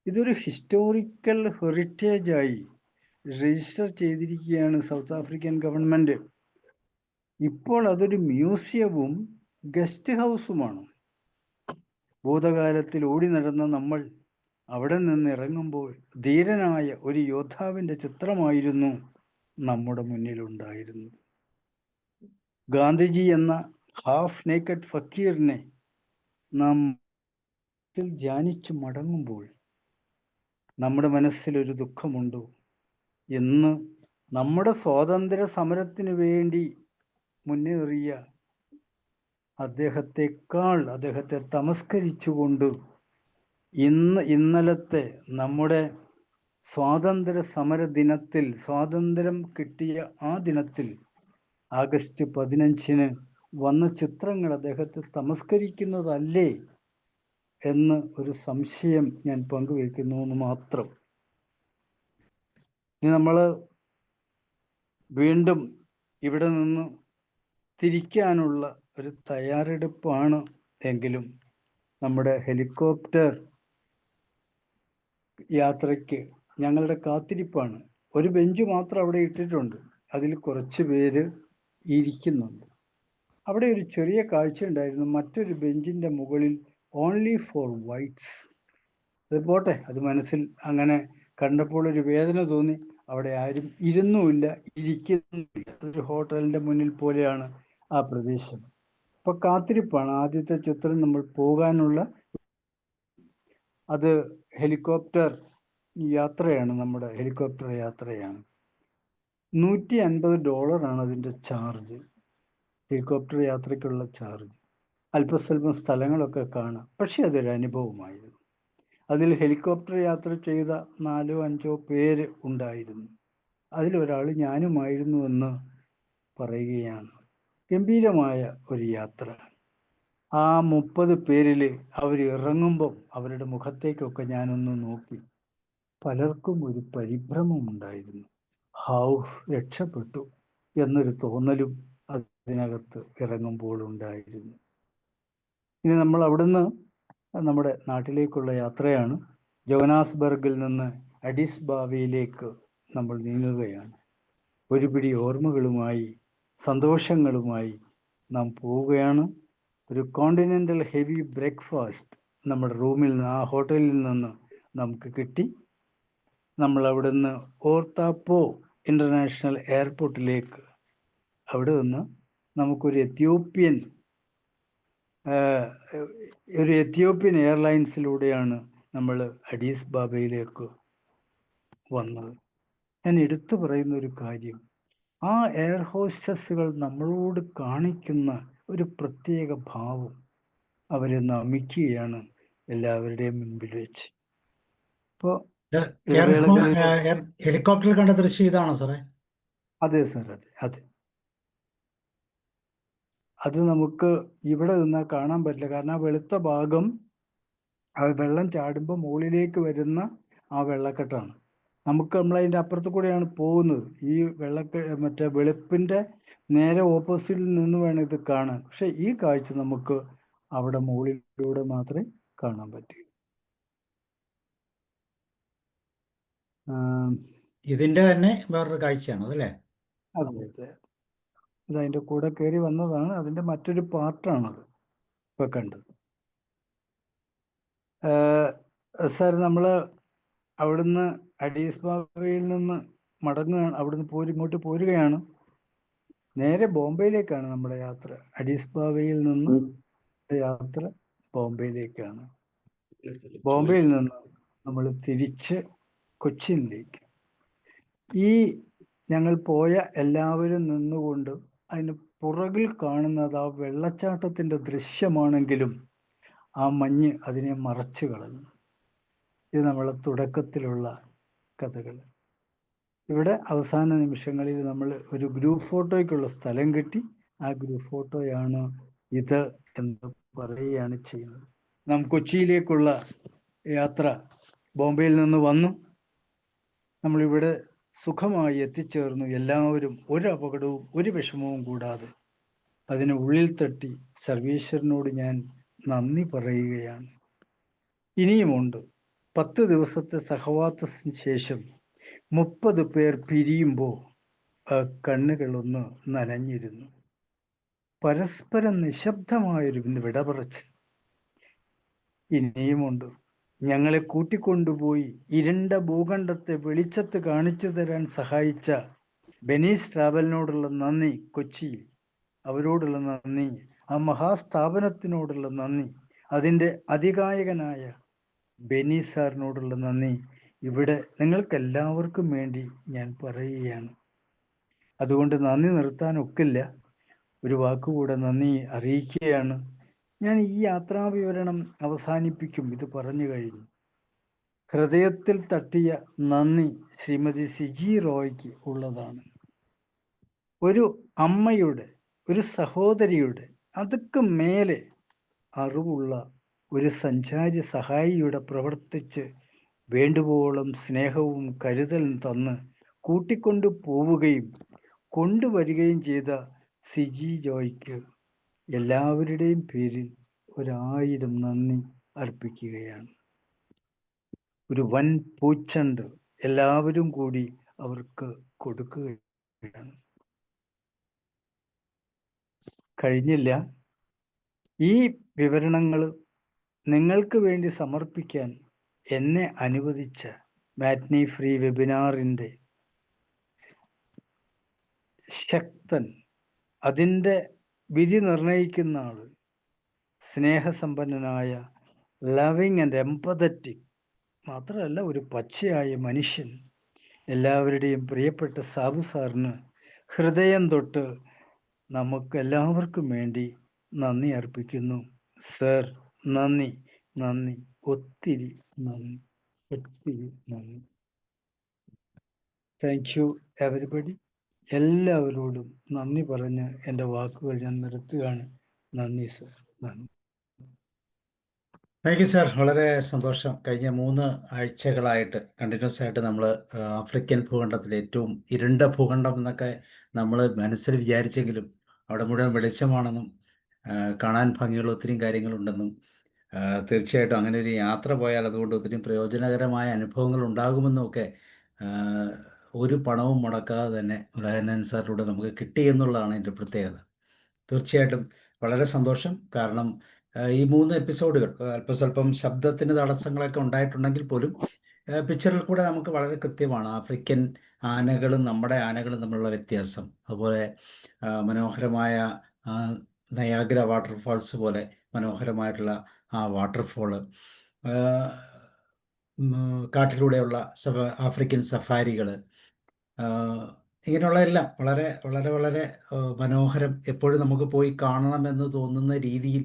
ഇതൊരു ഹിസ്റ്റോറിക്കൽ ഹെറിറ്റേജ് ആയി രജിസ്റ്റർ ചെയ്തിരിക്കുകയാണ് സൗത്ത് ആഫ്രിക്കൻ ഗവൺമെന്റ്. ഇപ്പോൾ അതൊരു മ്യൂസിയവും ഗസ്റ്റ് ഹൗസുമാണ്. ഭൂതകാലത്തിൽ ഓടി നടന്ന നമ്മൾ അവിടെ നിന്ന് ഇറങ്ങുമ്പോൾ ധീരനായ ഒരു യോദ്ധാവിന്റെ ചിത്രമായിരുന്നു നമ്മുടെ മുന്നിലുണ്ടായിരുന്നത്. ഗാന്ധിജി എന്ന ഹാഫ് നേക്കഡ് ഫക്കീറിനെ നാം ധ്യാനിച്ചു മടങ്ങുമ്പോൾ നമ്മുടെ മനസ്സിലൊരു ദുഃഖമുണ്ടോ? എന്ന് നമ്മുടെ സ്വാതന്ത്ര്യ സമരത്തിന് വേണ്ടി മുന്നേറിയ അദ്ദേഹത്തെ തമസ്കരിച്ചുകൊണ്ട് ഇന്നലത്തെ നമ്മുടെ സ്വാതന്ത്ര്യ സമര ദിനത്തിൽ, സ്വാതന്ത്ര്യം കിട്ടിയ ആ ദിനത്തിൽ, ആഗസ്റ്റ് 15-ന് വന്ന ചിത്രങ്ങൾ അദ്ദേഹത്തെ തമസ്കരിക്കുന്നതല്ലേ എന്ന് ഒരു സംശയം ഞാൻ പങ്കുവെക്കുന്നു എന്ന് മാത്രം. ഇനി നമ്മൾ വീണ്ടും ഇവിടെ നിന്ന് തിരിക്കാനുള്ള ഒരു തയ്യാറെടുപ്പാണ് എങ്കിലും നമ്മുടെ ഹെലികോപ്റ്റർ യാത്രയ്ക്ക് ഞങ്ങളുടെ കാത്തിരിപ്പാണ്. ഒരു ബെഞ്ച് മാത്രം അവിടെ ഇട്ടിട്ടുണ്ട്, അതിൽ കുറച്ച് പേര് ഇരിക്കുന്നുണ്ട്. അവിടെ ഒരു ചെറിയ കാഴ്ച ഉണ്ടായിരുന്നു. മറ്റൊരു ബെഞ്ചിന്റെ മുകളിൽ ഓൺലി ഫോർ വൈറ്റ്സ്. അത് പോട്ടെ, അത് മനസ്സിൽ അങ്ങനെ കണ്ടപ്പോൾ ഒരു വേദന തോന്നി. അവിടെ ആരും ഇരുന്നുമില്ല, ഇരിക്കുന്നുമില്ല. ഒരു ഹോട്ടലിന്റെ മുന്നിൽ പോലെയാണ് ആ പ്രദേശം. അപ്പൊ കാത്തിരിപ്പാണ്. ആദ്യത്തെ ചിത്രം നമ്മൾ പോകാനുള്ള അത് ഹെലികോപ്റ്റർ യാത്രയാണ്, നമ്മുടെ ഹെലികോപ്റ്റർ യാത്രയാണ്. $150 അതിൻ്റെ ചാർജ്, ഹെലികോപ്റ്റർ യാത്രയ്ക്കുള്ള ചാർജ്. അല്പസ്വല്പം സ്ഥലങ്ങളൊക്കെ കാണാം, പക്ഷെ അതൊരു അനുഭവമായിരുന്നു. അതിൽ ഹെലികോപ്റ്റർ യാത്ര ചെയ്ത 4-5 പേര് ഉണ്ടായിരുന്നു. അതിലൊരാൾ ഞാനുമായിരുന്നു എന്ന് പറയുകയാണ്. ഗംഭീരമായ ഒരു യാത്ര. ആ 30 പേരിൽ അവർ ഇറങ്ങുമ്പം അവരുടെ മുഖത്തേക്കൊക്കെ ഞാനൊന്ന് നോക്കി. പലർക്കും ഒരു പരിഭ്രമം ഉണ്ടായിരുന്നു. രക്ഷപ്പെട്ടു എന്നൊരു തോന്നലും അതിനകത്ത് ഇറങ്ങുമ്പോൾ ഉണ്ടായിരുന്നു. ഇനി നമ്മൾ അവിടുന്ന് നമ്മുടെ നാട്ടിലേക്കുള്ള യാത്രയാണ്. ജോഹന്നാസ്ബർഗിൽ നിന്ന് അഡിസ് ബാബയിലേക്ക് നമ്മൾ നീങ്ങുകയാണ്. ഒരുപിടി ഓർമ്മകളുമായി, സന്തോഷങ്ങളുമായി നാം പോവുകയാണ്. ഒരു കോണ്ടിനെൻ്റൽ ഹെവി ബ്രേക്ക്ഫാസ്റ്റ് നമ്മുടെ റൂമിൽ നിന്ന്, ആ ഹോട്ടലിൽ നിന്ന് നമുക്ക് കിട്ടി. നമ്മൾ അവിടുന്ന് ഓർത്താപ്പോ ഇൻ്റർനാഷണൽ എയർപോർട്ടിലേക്ക്, അവിടെ നിന്ന് നമുക്കൊരു എത്യോപ്യൻ എയർലൈൻസിലൂടെയാണ് നമ്മൾ അഡീസ് ബാബയിലേക്ക് വന്നത്. ഞാൻ എടുത്തു പറയുന്ന ഒരു കാര്യം, ആ എയർ ഹോസ്റ്റസുകൾ നമ്മളോട് കാണിക്കുന്ന ഒരു പ്രത്യേക ഭാവം, അവരെ നമിക്കുകയാണ് എല്ലാവരുടെയും മുൻപിൽ വെച്ച്. ഇപ്പോൾ ഹെലികോപ്റ്ററിൽ കണ്ട ദൃശ്യം ഇതാണോ സാറേ? അതെ സാർ, അതെ. അത് നമുക്ക് ഇവിടെ നിന്നാൽ കാണാൻ പറ്റില്ല, കാരണം ആ വെളുത്ത ഭാഗം, ആ വെള്ളം ചാടുമ്പോൾ മുകളിലേക്ക് വരുന്ന ആ വെള്ളക്കെട്ടാണ്. നമ്മളതിൻ്റെ അപ്പുറത്ത് കൂടെയാണ് പോകുന്നത്. ഈ മറ്റേ വെളുപ്പിൻ്റെ നേരെ ഓപ്പോസിറ്റിൽ നിന്ന് വേണം ഇത് കാണാൻ. പക്ഷെ ഈ കാഴ്ച നമുക്ക് അവിടെ മുകളിലൂടെ മാത്രമേ കാണാൻ പറ്റൂ. ഇതിന്റെ തന്നെ വേറൊരു കാഴ്ചയാണ് അതല്ലേ? അതെ. ഇതതിൻ്റെ കൂടെ കയറി വന്നതാണ്, അതിൻ്റെ മറ്റൊരു പാർട്ടാണത് ഇപ്പൊ കണ്ടത്. സാർ, നമ്മൾ അവിടുന്ന് അഡീസ് ബാബയിൽ നിന്ന് മടങ്ങുകയാണ്, അവിടുന്ന് ഇങ്ങോട്ട് പോരുകയാണ്. നേരെ ബോംബെയിലേക്കാണ് നമ്മുടെ യാത്ര. അഡീസ് ബാബയിൽ നിന്ന് യാത്ര ബോംബെയിലേക്കാണ്. ബോംബെയിൽ നിന്ന് നമ്മൾ തിരിച്ച് കൊച്ചിയിലേക്ക്. ഈ ഞങ്ങൾ പോയ എല്ലാവരും നിന്നുകൊണ്ട് അതിന് പുറകിൽ കാണുന്നത് ആ വെള്ളച്ചാട്ടത്തിൻ്റെ ദൃശ്യമാണെങ്കിലും ആ മഞ്ഞ് അതിനെ മറച്ചു കളഞ്ഞു. ഇത് നമ്മളെ തുടക്കത്തിലുള്ള കഥകൾ. ഇവിടെ അവസാന നിമിഷങ്ങളിൽ നമ്മൾ ഒരു ഗ്രൂപ്പ് ഫോട്ടോയ്ക്കുള്ള സ്ഥലം കിട്ടി. ആ ഗ്രൂപ്പ് ഫോട്ടോയാണ് ഇത് എന്ന് പറയുകയാണ് ചെയ്യുന്നത്. നാം കൊച്ചിയിലേക്കുള്ള യാത്ര ബോംബെയിൽ നിന്ന് വന്നു. നമ്മളിവിടെ സുഖമായി എത്തിച്ചേർന്നു. എല്ലാവരും ഒരു അപകടവും ഒരു വിഷമവും കൂടാതെ. അതിന് ഉള്ളിൽ തട്ടി സർവീശ്വരനോട് ഞാൻ നന്ദി പറയുകയാണ്. ഇനിയുമുണ്ട്. 10 ദിവസത്തെ സഹവാസത്തിന് ശേഷം 30 പേർ പിരിയുമ്പോൾ കണ്ണുകളൊന്ന് നനഞ്ഞിരുന്നു. പരസ്പരം നിശബ്ദമായൊരു വിട പറച്ചിൽ. ഇനിയുമുണ്ട്. ഞങ്ങളെ കൂട്ടിക്കൊണ്ടുപോയി ഇരുണ്ട ഭൂഖണ്ഡത്തെ വെളിച്ചത്ത് കാണിച്ചു തരാൻ സഹായിച്ച ബെനീസ് ട്രാവലിനോടുള്ള നന്ദി, കൊച്ചിയിൽ അവരോടുള്ള നന്ദി, ആ മഹാസ്ഥാപനത്തിനോടുള്ള നന്ദി, അതിൻ്റെ അതികായകനായ ബെന്നി സാറിനോടുള്ള നന്ദി ഇവിടെ നിങ്ങൾക്കെല്ലാവർക്കും വേണ്ടി ഞാൻ പറയുകയാണ്. അതുകൊണ്ട് നന്ദി നിർത്താൻ ഒക്കില്ല. ഒരു വാക്കുകൂടെ നന്ദി അറിയിക്കുകയാണ്. ഞാൻ ഈ യാത്രാവിവരണം അവസാനിപ്പിക്കും ഇത് പറഞ്ഞു കഴിഞ്ഞു. ഹൃദയത്തിൽ തട്ടിയ നന്ദി ശ്രീമതി സിജി റോയ്ക്ക് ഉള്ളതാണ്. ഒരു അമ്മയുടെ, ഒരു സഹോദരിയുടെ, അതൊക്കെ മേലെ അറിവുള്ള ഒരു സഞ്ചാരി സഹായിയുടെ പ്രവർത്തിച്ച് വേണ്ടുവോളം സ്നേഹവും കരുതലും തന്ന് കൂട്ടിക്കൊണ്ടു പോവുകയും കൊണ്ടുവരികയും ചെയ്ത സിജി ജോയ്ക്ക് എല്ലാവരുടെയും പേരിൽ 1000 നന്ദി അർപ്പിക്കുകയാണ്. ഒരു വൻ പൂച്ചണ്ട് എല്ലാവരും കൂടി അവർക്ക് കൊടുക്കുകയാണ്. കഴിഞ്ഞില്ല. ഈ വിവരണങ്ങൾ നിങ്ങൾക്ക് വേണ്ടി സമർപ്പിക്കാൻ എന്നെ അനുവദിച്ച മാറ്റ്നി ഫ്രീ വെബിനാറിൻ്റെ ശക്തൻ, അതിൻ്റെ വിധി നിർണയിക്കുന്ന ആൾ, സ്നേഹസമ്പന്നനായ ലവിങ് ആൻഡ് എംപതറ്റിക്, മാത്രമല്ല ഒരു പച്ചയായ മനുഷ്യൻ, എല്ലാവരുടെയും പ്രിയപ്പെട്ട സാബു സാറിന് ഹൃദയം തൊട്ട് നമുക്ക് എല്ലാവർക്കും വേണ്ടി നന്ദി അർപ്പിക്കുന്നു. സർ, നന്ദി, നന്ദി, ഒത്തിരി നന്ദി, ഒത്തിരി നന്ദി. Thank you everybody. എല്ലാവരോടും നന്ദി പറഞ്ഞ് എൻ്റെ വാക്കുകൾ ഞാൻ നിർത്തുകയാണ്. നന്ദി സർ, നന്ദി. Thank you sir. വളരെ സന്തോഷം. കഴിഞ്ഞ 3 ആഴ്ചകളായിട്ട് കണ്ടിന്യൂസ് ആയിട്ട് നമ്മൾ ആഫ്രിക്കൻ ഭൂഖണ്ഡത്തിലെ ഏറ്റവും ഇരുണ്ട ഭൂഖണ്ഡം എന്നൊക്കെ നമ്മൾ മനസ്സിൽ വിചാരിച്ചെങ്കിലും അവിടെ മുഴുവൻ വെളിച്ചമാണെന്നും കാണാൻ ഭംഗിയുള്ള ഒത്തിരി കാര്യങ്ങളുണ്ടെന്നും തീർച്ചയായിട്ടും അങ്ങനെ ഒരു യാത്ര പോയാൽ അതുകൊണ്ട് ഒത്തിരി പ്രയോജനകരമായ അനുഭവങ്ങൾ ഉണ്ടാകുമെന്നും ഒക്കെ ഒരു പണവും മുടക്കാതെ തന്നെ ഉലഹന്നാൻ സാറിലൂടെ നമുക്ക് കിട്ടി എന്നുള്ളതാണ് എൻ്റെ പ്രത്യേകത. തീർച്ചയായിട്ടും വളരെ സന്തോഷം. കാരണം ഈ 3 എപ്പിസോഡുകൾ അല്പസ്വല്പം ശബ്ദത്തിന് തടസ്സങ്ങളൊക്കെ ഉണ്ടായിട്ടുണ്ടെങ്കിൽ പോലും പിക്ചറിൽ കൂടെ നമുക്ക് വളരെ കൃത്യമാണ് ആഫ്രിക്കൻ ആനകളും നമ്മുടെ ആനകളും തമ്മിലുള്ള വ്യത്യാസം. അതുപോലെ മനോഹരമായ നയാഗ്ര വാട്ടർഫാൾസ് പോലെ മനോഹരമായിട്ടുള്ള ആ വാട്ടർഫോള്, കാട്ടിലൂടെയുള്ള ആഫ്രിക്കൻ സഫാരികൾ, ഇങ്ങനെയുള്ള എല്ലാം വളരെ വളരെ വളരെ മനോഹരം, എപ്പോഴും നമുക്ക് പോയി കാണണമെന്ന് തോന്നുന്ന രീതിയിൽ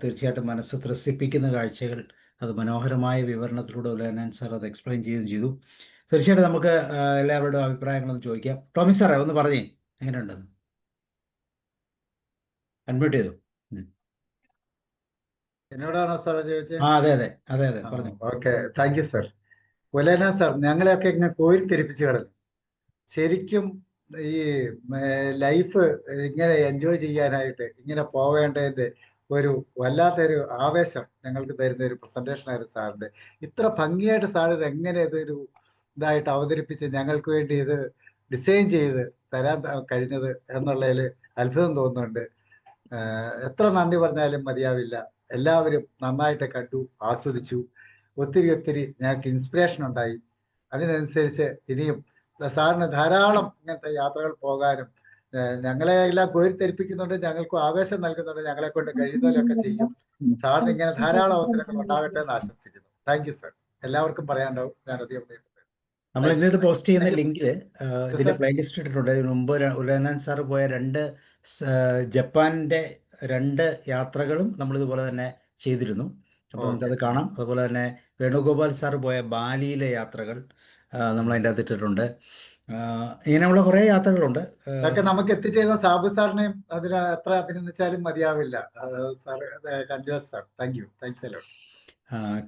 തീർച്ചയായിട്ടും മനസ്സ് ത്രസിപ്പിക്കുന്ന കാഴ്ചകൾ. അത് മനോഹരമായ വിവരണത്തിലൂടെ ഉലഹന്നാൻ സാർ അത് എക്സ്പ്ലെയിൻ ചെയ്യുകയും ചെയ്തു. തീർച്ചയായിട്ടും നമുക്ക് എല്ലാവരുടെയും അഭിപ്രായങ്ങളൊന്ന് ചോദിക്കാം. ടോമി സാറേ ഒന്ന് പറഞ്ഞേ, എങ്ങനെയുണ്ടെന്ന് അഡ്മിറ്റ് ചെയ്തു. എന്നോടാണോ സാർ ചോദിച്ചത്? അതെ അതെ അതെ അതെ പറഞ്ഞു. Okay, thank you sir. Ulahannan sir ഞങ്ങളെയൊക്കെ ഇങ്ങനെ കോരിത്തെരിപ്പിച്ച് കളഞ്ഞു. ശരിക്കും ഈ ലൈഫ് ഇങ്ങനെ എൻജോയ് ചെയ്യാനായിട്ട് ഇങ്ങനെ പോവേണ്ടതിന്റെ ഒരു വല്ലാത്തൊരു ആവേശം ഞങ്ങൾക്ക് തരുന്ന ഒരു പ്രസന്റേഷൻ ആയിരുന്നു സാറിന്റെ. ഇത്ര ഭംഗിയായിട്ട് സാർ ഇത് എങ്ങനെ ഇതൊരു ഇതായിട്ട് അവതരിപ്പിച്ച് ഞങ്ങൾക്ക് വേണ്ടി ഇത് ഡിസൈൻ ചെയ്ത് തരാൻ കഴിഞ്ഞത് എന്നുള്ളതിൽ അത്ഭുതം തോന്നുന്നുണ്ട്. എത്ര നന്ദി പറഞ്ഞാലും മതിയാവില്ല. എല്ലാവരും നന്നായിട്ട് കണ്ടു, ആസ്വദിച്ചു. ഒത്തിരി ഒത്തിരി ഞങ്ങൾക്ക് ഇൻസ്പിറേഷൻ ഉണ്ടായി. അതിനനുസരിച്ച് ഇനിയും സാറിന് ധാരാളം ഇങ്ങനത്തെ യാത്രകൾ പോകാനും ഞങ്ങളെ എല്ലാം കോരിത്തെരിപ്പിക്കുന്നുണ്ട്, ഞങ്ങൾക്ക് ആവേശം നൽകുന്നുണ്ട്. ഞങ്ങളെ കൊണ്ട് കഴിയുന്നതിലൊക്കെ ചെയ്യും. സാറിന് ഇങ്ങനെ ധാരാളം അവസരങ്ങൾ ഉണ്ടാകട്ടെ എന്ന് ആശംസിക്കുന്നു. Thank you sir. എല്ലാവർക്കും പറയാനുണ്ടാവും. ഞാൻ അധികം നമ്മൾ ഇന്നത് പോസ്റ്റ് ചെയ്യുന്ന ലിങ്കിൽ ഇതിന്റെ പ്ലേലിസ്റ്റ് ഇട്ടിട്ടുണ്ട്. ഇതിനു മുമ്പ് ഉലഹന്നാൻ സാർ പോയ 2 ജപ്പാന്റെ 2 യാത്രകളും നമ്മൾ ഇതുപോലെ തന്നെ ചെയ്തിരുന്നു. അപ്പോൾ നമുക്കത് കാണാം. അതുപോലെ തന്നെ വേണുഗോപാൽ സാർ പോയ ബാലിയിലെ യാത്രകൾ നമ്മൾ അതിൻ്റെ അകത്ത് ഇട്ടിട്ടുണ്ട്. ഇങ്ങനെയുള്ള കുറേ യാത്രകളുണ്ട്. അതൊക്കെ നമുക്ക് എത്തിച്ചേരുന്ന സാബു സാറിനെയും അതിന് എത്ര അഭിനന്ദിച്ചാലും മതിയാവില്ല. Sir continuous sir. Thank U. Thanks a lot.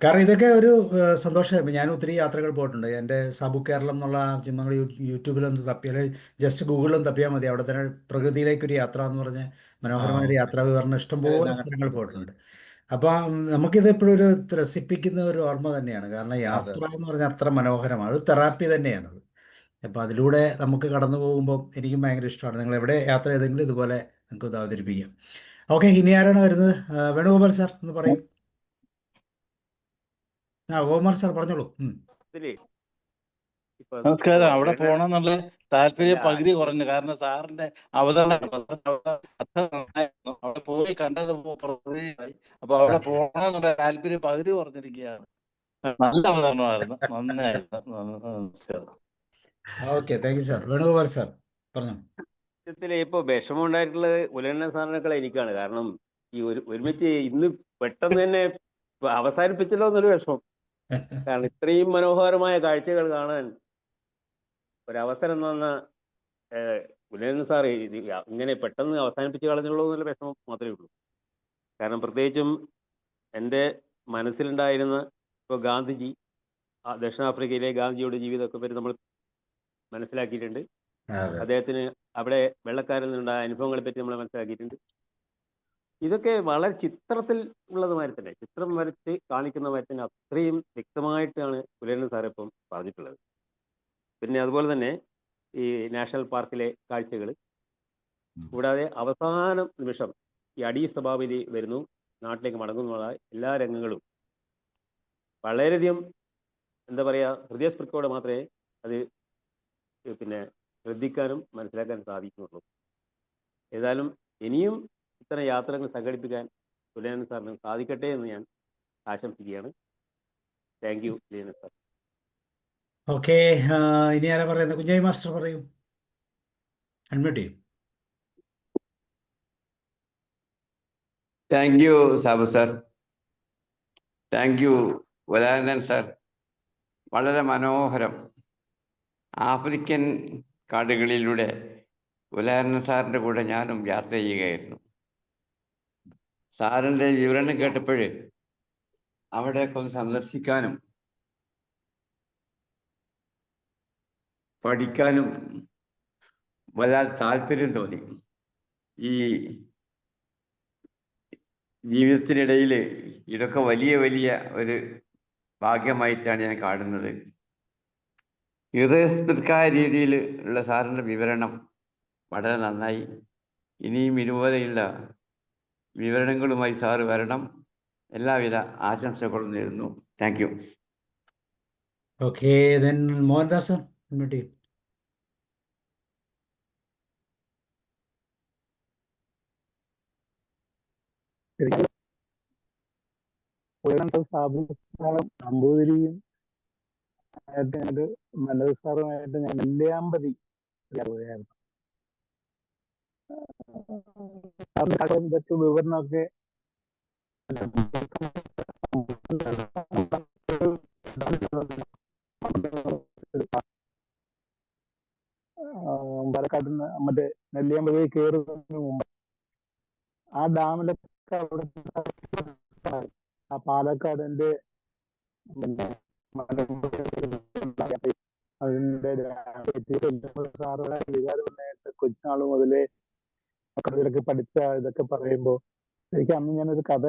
കാരണം ഇതൊക്കെ ഒരു സന്തോഷം. ഞാൻ ഒത്തിരി യാത്രകൾ പോയിട്ടുണ്ട്. എൻ്റെ സാബു കേരളം എന്നുള്ള നമ്മൾ യൂട്യൂബിലൊന്ന് തപ്പിയാൽ, ജസ്റ്റ് ഗൂഗിളിലൊന്ന് തപ്പിയാൽ മതി. അവിടെ തന്നെ പ്രകൃതിയിലേക്കൊരു യാത്ര എന്ന് പറഞ്ഞ് മനോഹരമായൊരു യാത്രാ വിവരണം ഇഷ്ടംപോലെ സ്ഥലങ്ങൾ പോയിട്ടുണ്ട്. അപ്പം നമുക്കിത് എപ്പോഴും ഒരു ത്രസിപ്പിക്കുന്ന ഒരു ഓർമ്മ തന്നെയാണ്. കാരണം യാത്ര എന്ന് പറഞ്ഞാൽ അത്ര മനോഹരമാണ്. അത് തെറാപ്പി തന്നെയാണത്. അപ്പോൾ അതിലൂടെ നമുക്ക് കടന്നു പോകുമ്പോൾ എനിക്കും ഭയങ്കര ഇഷ്ടമാണ്. നിങ്ങൾ എവിടെ യാത്ര ചെയ്തെങ്കിലും ഇതുപോലെ നിങ്ങൾക്ക് ഇത് അവതരിപ്പിക്കാം. ഓക്കെ, ഇനി ആരാണ് വരുന്നത്? വേണുഗോപാൽ സാർ ഒന്ന് പറയൂ. ഗോകുമാർ സാർ പറഞ്ഞോളൂ. നമസ്കാരം. അവിടെ പോകണമെന്നുള്ള താല്പര്യം പകുതി കുറഞ്ഞു. കാരണം സാറിന്റെ അവതരണം അവിടെ അവിടെ പോയി കണ്ടത് പ്രതീക്ഷയായി. അപ്പൊ അവിടെ പോകണമെന്നുള്ള താല്പര്യം പകുതി പറഞ്ഞിരിക്കുകയാണ്. നല്ല അവതരണമായിരുന്നു, നന്നായിരുന്നു. നമസ്കാരം. Okay, thank you sir. Venugopal sir പറഞ്ഞു. സത്യത്തില് ഇപ്പൊ വിഷമം ഉണ്ടായിട്ടുള്ളത് ഉലയണ്ണൻ സാറിനേക്കാൾ എനിക്കാണ്. കാരണം ഈ ഒരുമിച്ച് ഇന്ന് പെട്ടെന്ന് തന്നെ അവസാനിപ്പിച്ചല്ലോ എന്നൊരു വിഷമം. കാരണം ഇത്രയും മനോഹരമായ കാഴ്ചകൾ കാണാൻ ഒരവസരം തന്ന ഉലയണ്ണൻ സാർ ഇങ്ങനെ പെട്ടെന്ന് അവസാനിപ്പിച്ച് കളഞ്ഞുള്ളൂ എന്നുള്ള വിഷമം മാത്രമേ ഉള്ളൂ. കാരണം പ്രത്യേകിച്ചും എൻ്റെ മനസ്സിലുണ്ടായിരുന്ന ഇപ്പോൾ ഗാന്ധിജി, ദക്ഷിണാഫ്രിക്കയിലെ ഗാന്ധിജിയുടെ ജീവിതമൊക്കെ പറ്റി നമ്മൾ മനസ്സിലാക്കിയിട്ടുണ്ട്. അദ്ദേഹത്തിന് അവിടെ വെള്ളക്കാരിൽ നിന്നുണ്ടായ അനുഭവങ്ങളെ പറ്റി നമ്മൾ മനസ്സിലാക്കിയിട്ടുണ്ട്. ഇതൊക്കെ വളരെ ചിത്രത്തിൽ ഉള്ളതുമാതിരി തന്നെ, ചിത്രം വരച്ച് കാണിക്കുന്ന മാതിരി തന്നെ അത്രയും വ്യക്തമായിട്ടാണ് ഉലയണ്ണൻ സാർ ഇപ്പം പറഞ്ഞിട്ടുള്ളത്. പിന്നെ അതുപോലെ തന്നെ ഈ നാഷണൽ പാർക്കിലെ കാഴ്ചകൾ, കൂടാതെ അവസാന നിമിഷം ഈ അടി സഭാപതി വരുന്നു, നാട്ടിലേക്ക് മടങ്ങുന്നുള്ള എല്ലാ രംഗങ്ങളും വളരെയധികം എന്താ പറയുക, ഹൃദയസ്പൃക്കോടെ മാത്രമേ അത് പിന്നെ ശ്രദ്ധിക്കാനും മനസ്സിലാക്കാനും സാധിക്കുന്നുള്ളൂ. ഏതായാലും ഇനിയും ഇത്തരം യാത്രകൾ സംഘടിപ്പിക്കാൻ ഉലയണ്ണൻ സാറിന് സാധിക്കട്ടെ എന്ന് ഞാൻ ആശംസിക്കുകയാണ്. Thank you Ulahannan sir. Okay, ഇനി ആരാ പറയുന്നത്? കുഞ്ഞായി മാസ്റ്റർ പറയൂ, അൺമ്യൂട്ട് ചെയ്യും. Thank you Sabu sir, thank you Ulahannan sir. വളരെ മനോഹരം. ആഫ്രിക്കൻ കാടുകളിലൂടെ ഉലയണ്ണൻ സാറിൻ്റെ കൂടെ ഞാനും യാത്ര ചെയ്യുകയായിരുന്നു. സാറിൻ്റെ വിവരണം കേട്ടപ്പോൾ അവിടെയൊക്കെ ഒന്ന് സന്ദർശിക്കാനും പഠിക്കാനും വല്ലാതെ താല്പര്യം തോന്നി. ഈ ജീവിതത്തിനിടയിൽ ഇതൊക്കെ വലിയ വലിയ ഒരു ഭാഗ്യമായിട്ടാണ് ഞാൻ കാണുന്നത്. ഹൃദയസ്പൃക്കായ രീതിയിൽ ഉള്ള സാറിൻ്റെ വിവരണം വളരെ നന്നായി. ഇനിയും ഇതുപോലെയുള്ള വിവരണങ്ങളുമായി സാറ് വരണം. എല്ലാവിധ ആശംസകളും നേരുന്നു. Thank you. Okay, then Mohandas sir unmute ചെയ്യും. നമ്പൂതിരിയും മനോജ് സാറുമായിട്ട് ഞാൻ നെല്ലിയാമ്പതി പോയായിരുന്നു. ഇതൊക്കെ വിവരണമൊക്കെ പാലക്കാട് നിന്ന് മറ്റേ നെല്ലിയാമ്പതി കയറുന്നതിന് മുമ്പ് ആ ഡാമിലൊക്കെ അവിടെ ആ പാലക്കാടിന്റെ അതിന്റെ സാറുടെ വികാരമായിട്ട് കൊച്ചുനാൾ മുതലേ ഇതിലൊക്കെ പഠിച്ച ഇതൊക്കെ പറയുമ്പോ എനിക്ക് അന്ന് ഞാനൊരു കഥ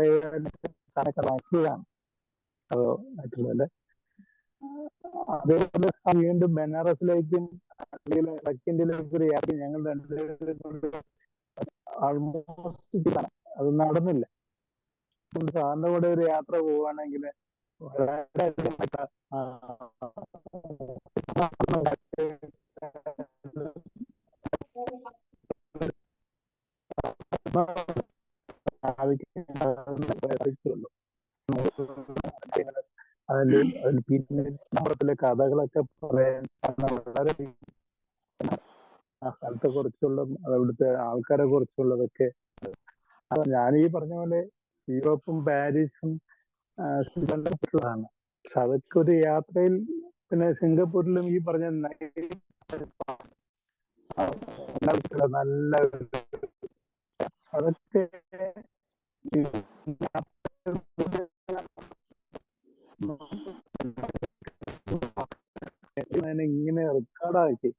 വായിച്ചതാണ്. അത് മറ്റുള്ളതല്ലേ. അതേപോലെ വീണ്ടും ബനാറസിലേക്കും അല്ലെങ്കിൽ വടക്കേ ഇന്ത്യയിലേക്കും ഒരു യാത്ര ഞങ്ങൾ ആൾമോസ്റ്റ് അത് നടന്നില്ല. സാറിന്റെ കൂടെ ഒരു യാത്ര പോവുകയാണെങ്കിൽ വളരെ അതിൽ പിന്നെ നമ്മളത്തിലെ കഥകളൊക്കെ പറയാൻ വളരെ ആ സ്ഥലത്തെ കുറിച്ചുള്ള അവിടുത്തെ ആൾക്കാരെ കുറിച്ചുള്ളതൊക്കെ. ഞാനീ പറഞ്ഞ പോലെ യൂറോപ്പും പാരീസും ാണ്. പക്ഷെ അതൊക്കെ ഒരു യാത്രയിൽ പിന്നെ സിംഗപ്പൂരിലും ഈ പറഞ്ഞ നല്ല അതൊക്കെ ഇങ്ങനെ റെക്കോർഡാക്കി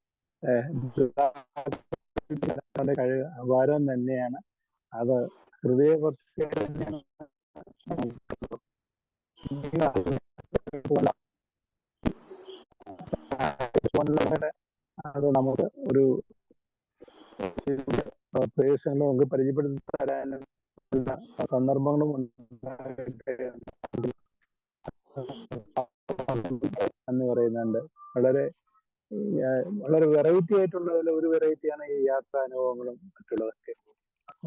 കഴിവ് അപാരം തന്നെയാണ്. അത് ഹൃദയപക്ഷ അത് നമുക്ക് ഒരു പ്രദേശങ്ങൾ നമുക്ക് പരിചയപ്പെടുത്തി തരാനും സന്ദർഭങ്ങളും എന്ന് പറയുന്നുണ്ട്. വളരെ വളരെ വെറൈറ്റി ആയിട്ടുള്ള ഒരു വെറൈറ്റിയാണ് ഈ യാത്രാ അനുഭവങ്ങളും മറ്റുള്ളതൊക്കെ.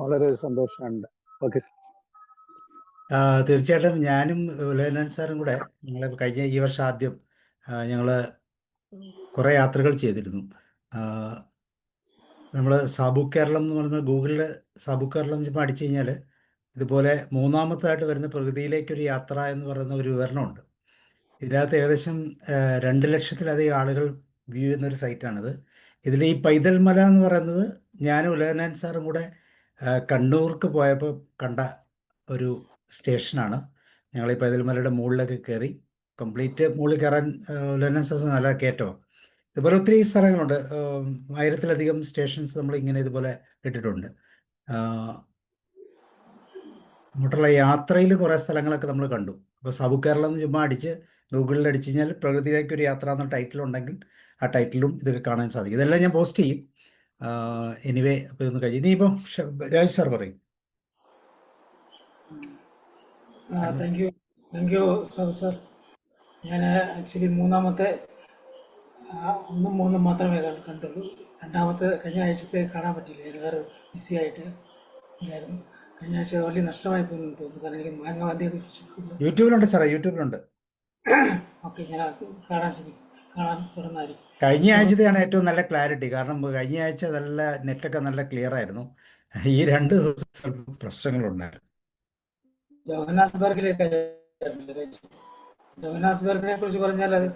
വളരെ സന്തോഷമുണ്ട്. ഓക്കെ. തീർച്ചയായിട്ടും ഞാനും ഉലയനൻ സാറും കൂടെ ഞങ്ങൾ കഴിഞ്ഞ ഈ വർഷം ആദ്യം ഞങ്ങൾ കുറേ യാത്രകൾ ചെയ്തിരുന്നു. നമ്മൾ സാബു കേരളം എന്ന് പറയുന്ന ഗൂഗിളിൽ സാബു കേരളം ചുമ്മാ അടിച്ചു കഴിഞ്ഞാൽ ഇതുപോലെ മൂന്നാമത്തായിട്ട് വരുന്ന പ്രകൃതിയിലേക്കൊരു യാത്ര എന്ന് പറയുന്ന ഒരു വിവരണമുണ്ട്. ഇതിനകത്ത് ഏകദേശം 2 ലക്ഷത്തിലധികം ആളുകൾ വ്യൂ ചെയ്യുന്ന ഒരു സൈറ്റാണിത്. ഇതിൽ ഈ പൈതൽ മല എന്ന് പറയുന്നത് ഞാനും ഉലയനൻ സാറും കൂടെ കണ്ണൂർക്ക് പോയപ്പോൾ കണ്ട ഒരു സ്റ്റേഷനാണ്. ഞങ്ങൾ ഈ പൈതൽ മലയുടെ മുകളിലൊക്കെ കയറി കംപ്ലീറ്റ് മുകളിൽ കയറാൻ ഉലയനൻ സാർ നല്ല കയറ്റമാണ്. ഇതുപോലെ ഒത്തിരി സ്ഥലങ്ങളുണ്ട്. 1000-ലധികം സ്റ്റേഷൻസ് നമ്മൾ ഇങ്ങനെ ഇതുപോലെ ഇട്ടിട്ടുണ്ട്. അങ്ങോട്ടുള്ള യാത്രയിൽ കുറേ സ്ഥലങ്ങളൊക്കെ നമ്മൾ കണ്ടു. അപ്പോൾ സാബു കേരളം എന്ന് ചുമ്മാ അടിച്ച് ഗൂഗിളിൽ അടിച്ചു കഴിഞ്ഞാൽ പ്രകൃതിയിലേക്ക് ഒരു യാത്ര എന്ന ടൈറ്റിൽ ഉണ്ടെങ്കിൽ ആ ടൈറ്റിലും ഇതൊക്കെ കാണാൻ സാധിക്കും. ഇതെല്ലാം ഞാൻ പോസ്റ്റ് ചെയ്യും. എനിവേ അപ്പോൾ ഇതൊന്ന് കഴിഞ്ഞു. ഇനിയിപ്പം രാജ് സാർ പറയും. Thank you sir. ഞാൻ ആക്ച്വലി മൂന്നാമത്തെ 1ഉം 3ഉം മാത്രമേ കണ്ടുള്ളൂ. രണ്ടാമത്തെ കഴിഞ്ഞ ആഴ്ചത്തെ കാണാൻ പറ്റില്ല. ഞാൻ വേറെ ബിസി ആയിട്ട് ഉണ്ടായിരുന്നു. കഴിഞ്ഞ ആഴ്ച വലിയ നഷ്ടമായി പോയെന്ന് തോന്നുന്നു. കാരണം എനിക്ക് മഹാത്മാഗാന്ധിയെ കുറിച്ച് യൂട്യൂബിലുണ്ട് സാറേ, യൂട്യൂബിലുണ്ട്. ഓക്കെ, ഞാൻ കാണാൻ തുടർന്നായിരിക്കും. കഴിഞ്ഞ ആഴ്ചത്തെയാണ് ഏറ്റവും നല്ല ക്ലാരിറ്റി. കാരണം കഴിഞ്ഞ ആഴ്ച നല്ല നെറ്റൊക്കെ നല്ല ക്ലിയർ ആയിരുന്നു. ഈ 2 ദിവസം പ്രശ്നങ്ങളുണ്ടായിരുന്നു. ജോഹന്നാസ്ബർഗിലേക്ക് കുറിച്ച് പറഞ്ഞാൽ അത്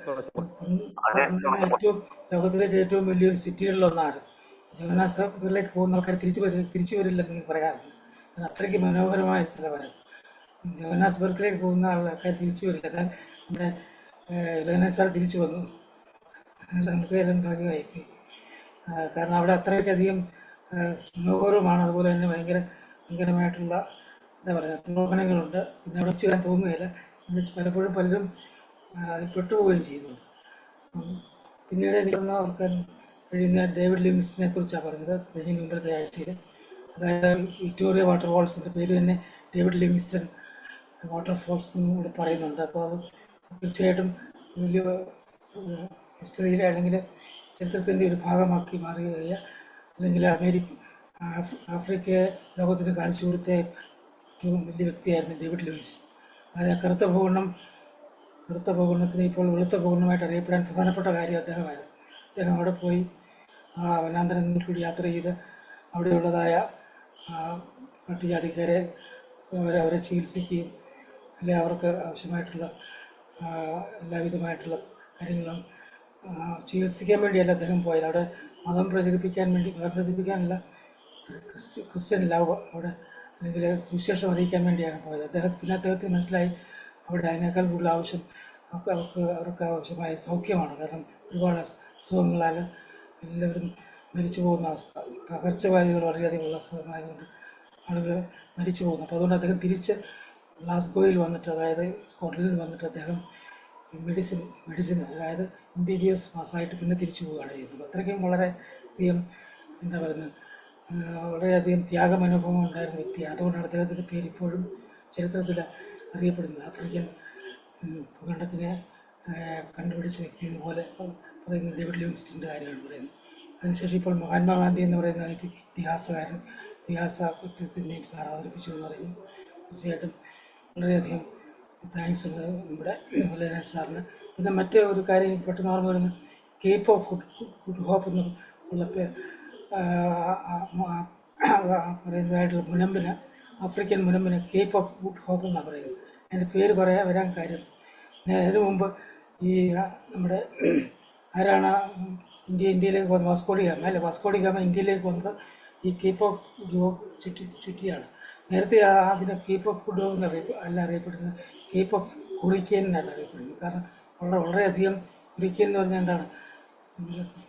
ലോകത്തിലേക്ക് ഏറ്റവും വലിയൊരു സിറ്റികളിലൊന്നാണ്. ജോഹന്നാസ്ബർഗിലേക്ക് പോകുന്ന ആൾക്കാർ തിരിച്ചു വരില്ലെന്ന് പറയാറുണ്ട്. അത്രയ്ക്ക് മനോഹരമായ സ്ഥലമാണ്. ജോഹന്നാസ്ബർഗിലേക്ക് പോകുന്ന ആൾക്കാർ തിരിച്ചു വരില്ല. എന്നാൽ നമ്മുടെ ഉലയനൻ സാർ തിരിച്ചു വന്നു. നമുക്ക് എല്ലാം ഭാഗ്യമായി. കാരണം അവിടെ അത്രയ്ക്കധികം മനോഹരമാണ്. അതുപോലെ തന്നെ ഭയങ്കരമായിട്ടുള്ള എന്താ പറയുക പ്രലോഭനങ്ങളുണ്ട്. പിന്നെ അവിടെ ചെയ്യാൻ തോന്നുകയില്ല. പലപ്പോഴും പലരും അതിൽ പെട്ടുപോവുകയും ചെയ്യുന്നുണ്ട്. പിന്നീട് എനിക്ക് ഓർക്കാൻ കഴിയുന്ന ഡേവിഡ് ലിവിങ്സ്റ്റനെ കുറിച്ചാണ് പറഞ്ഞത് കഴിഞ്ഞ മുമ്പത്തെ ആഴ്ചയിൽ. അതായത് വിക്ടോറിയ വാട്ടർഫോൾസിൻ്റെ പേര് തന്നെ ഡേവിഡ് ലിവിങ്സ്റ്റൺ വാട്ടർഫോൾസ് എന്നും കൂടെ പറയുന്നുണ്ട്. അപ്പോൾ അത് തീർച്ചയായിട്ടും വലിയ ഹിസ്റ്ററിയിലെ അല്ലെങ്കിൽ ചരിത്രത്തിൻ്റെ ഒരു ഭാഗമാക്കി മാറുകയ അല്ലെങ്കിൽ ആഫ്രിക്കയെ ലോകത്തിന് കാണിച്ചു കൊടുത്ത ഏറ്റവും വലിയ വ്യക്തിയായിരുന്നു ഡേവിഡ് ലിവിങ്സ്റ്റൺ. അതായത് കറുത്ത ഭൂഖണ്ഡത്തിന് ഇപ്പോൾ വെളുത്ത ഭൂഖണ്ഡമായിട്ട് അറിയപ്പെടാൻ പ്രധാനപ്പെട്ട കാര്യം അദ്ദേഹമായിരുന്നു. അദ്ദേഹം അവിടെ പോയി വനാന്തരങ്ങളിൽ കൂടി യാത്ര ചെയ്ത് അവിടെയുള്ളതായ പട്ടികജാതിക്കാരെ അവരെ ചികിത്സിക്കുകയും അല്ലെങ്കിൽ അവർക്ക് ആവശ്യമായിട്ടുള്ള എല്ലാവിധമായിട്ടുള്ള കാര്യങ്ങളും ചികിത്സിക്കാൻ വേണ്ടിയല്ല അദ്ദേഹം പോയത്. അവിടെ മതം പ്രചരിപ്പിക്കാനല്ല, ക്രിസ്ത്യൻ ലവ് അവിടെ അല്ലെങ്കിൽ സുവിശേഷം അറിയിക്കാൻ വേണ്ടിയാണ് പോയത്. അദ്ദേഹത്തിന് മനസ്സിലായി അവിടെ അതിനേക്കാൾ കൂടുതൽ ആവശ്യം അവർക്ക് ആവശ്യമായ സൗഖ്യമാണ്. കാരണം ഒരുപാട് അസുഖങ്ങളാൽ എല്ലാവരും മരിച്ചു പോകുന്ന അവസ്ഥ, പകർച്ചവ്യാധികൾ വളരെയധികം ഉള്ള സ്ഥലമായതുകൊണ്ട് ആളുകൾ മരിച്ചു പോകുന്നു. അപ്പോൾ അതുകൊണ്ട് അദ്ദേഹം തിരിച്ച് ഗ്ലാസ്ഗോയിൽ വന്നിട്ട്, അതായത് സ്കോട്ട്ലൻഡിൽ വന്നിട്ട് അദ്ദേഹം മെഡിസിൻ അതായത് MBBS പാസ്സായിട്ട് പിന്നെ തിരിച്ചു പോവുകയാണ് ചെയ്യുന്നത്. അത്രയ്ക്കും വളരെയധികം എന്താ പറയുന്നത് വളരെയധികം ത്യാഗമനുഭവം ഉണ്ടായിരുന്ന വ്യക്തിയാണ്. അതുകൊണ്ടാണ് അദ്ദേഹത്തിൻ്റെ പേര് ഇപ്പോഴും ചരിത്രത്തിൽ അറിയപ്പെടുന്നത്. ആഫ്രിക്കൻ ഭൂഖണ്ഡത്തിനെ കണ്ടുപിടിച്ച വ്യക്തി ഇതുപോലെ പറയുന്ന ഡേവിഡ് ലിവിങ്സ്റ്റൻ്റെ കാര്യമാണ് പറയുന്നത്. അതിനുശേഷം ഇപ്പോൾ മഹാത്മാഗാന്ധി എന്ന് പറയുന്ന ഇതിഹാസ വ്യക്തിത്വത്തിൻ്റെയും സാർ അവതരിപ്പിച്ചു എന്ന് പറയുന്നു. തീർച്ചയായിട്ടും വളരെയധികം താങ്ക്സ് ഉണ്ട് നമ്മുടെ ഉലയനൻ സാറിന്. പിന്നെ മറ്റേ ഒരു കാര്യം എനിക്ക് പെട്ടെന്ന് ഓർമ്മ വരുന്നത് കേപ്പ് ഓഫ് ഗുഡ് ഹോപ്പ് എന്ന് ഉള്ള പറയുന്നതായിട്ടുള്ള മുനമ്പിന്, ആഫ്രിക്കൻ മുനമ്പിന് കേപ്പ് ഓഫ് ഗുഡ് ഹോപ്പ് എന്നാണ് പറയുന്നത്. അതിൻ്റെ പേര് വരാൻ കാര്യം, അതിനു മുമ്പ് ഈ നമ്മുടെ ആരാണ് ഇന്ത്യയിലേക്ക് വന്നത്, വാസ്കോഡിഗാമ ഇന്ത്യയിലേക്ക് വന്നത് ഈ കേപ്പ് ഓഫ് ഗുഡ് ഹോപ്പ് ചുറ്റിയാണ്. നേരത്തെ അതിനെ കേപ്പ് ഓഫ് ഗുഡ് ഹോപ്പ് അല്ല അറിയപ്പെടുന്നത്, കേപ്പ് ഓഫ് ഹുറിക്കെയിൻ എന്നാണ് അറിയപ്പെടുന്നത്. കാരണം വളരെയധികം ഹുറിക്കെയിൻ എന്ന് പറഞ്ഞാൽ എന്താണ്,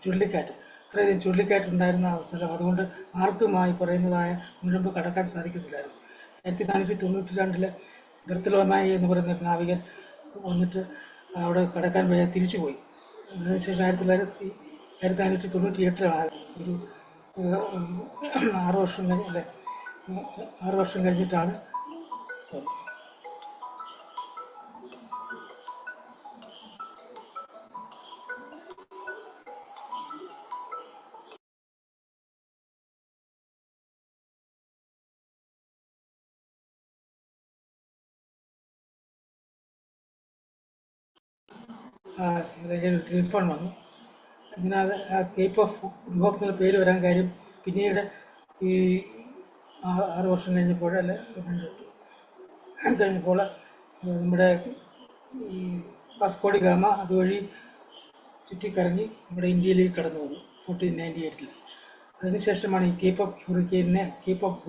ചുഴലിക്കാറ്റ്, അത്രയധികം ചുഴലിക്കാറ്റ് ഉണ്ടായിരുന്ന സ്ഥലം. അതുകൊണ്ട് ആർക്കുമായി പറയുന്നതായ മുൻപ് കടക്കാൻ സാധിക്കത്തില്ലായിരുന്നു. 1492 ബെർത്തലോമായി എന്ന് പറയുന്ന ഒരു നാവികൻ വന്നിട്ട് അവിടെ കടക്കാൻ തിരിച്ചുപോയി. അതിനുശേഷം 1598 ഒരു 6 വർഷം കഴിഞ്ഞിട്ടാണ് ടെലിഫോൺ വന്നു. അങ്ങനെ അത് ആ കേപ്പ് ഓഫ് ഗുഡ് ഹോപ്പ് എന്നുള്ള പേര് വരാൻ കാര്യം പിന്നീട് ഈ 6 വർഷം കഴിഞ്ഞപ്പോൾ അല്ല കഴിഞ്ഞപ്പോൾ നമ്മുടെ ഈ വാസ്കോഡി ഗാമ അതുവഴി ചുറ്റിക്കറങ്ങി നമ്മുടെ ഇന്ത്യയിലേക്ക് കടന്നു വന്നു 1498. അതിനുശേഷമാണ് ഈ കേപ്പ് ഓഫ് ഹുറിക്കെയിനെ കേപ്പ് ഓഫ്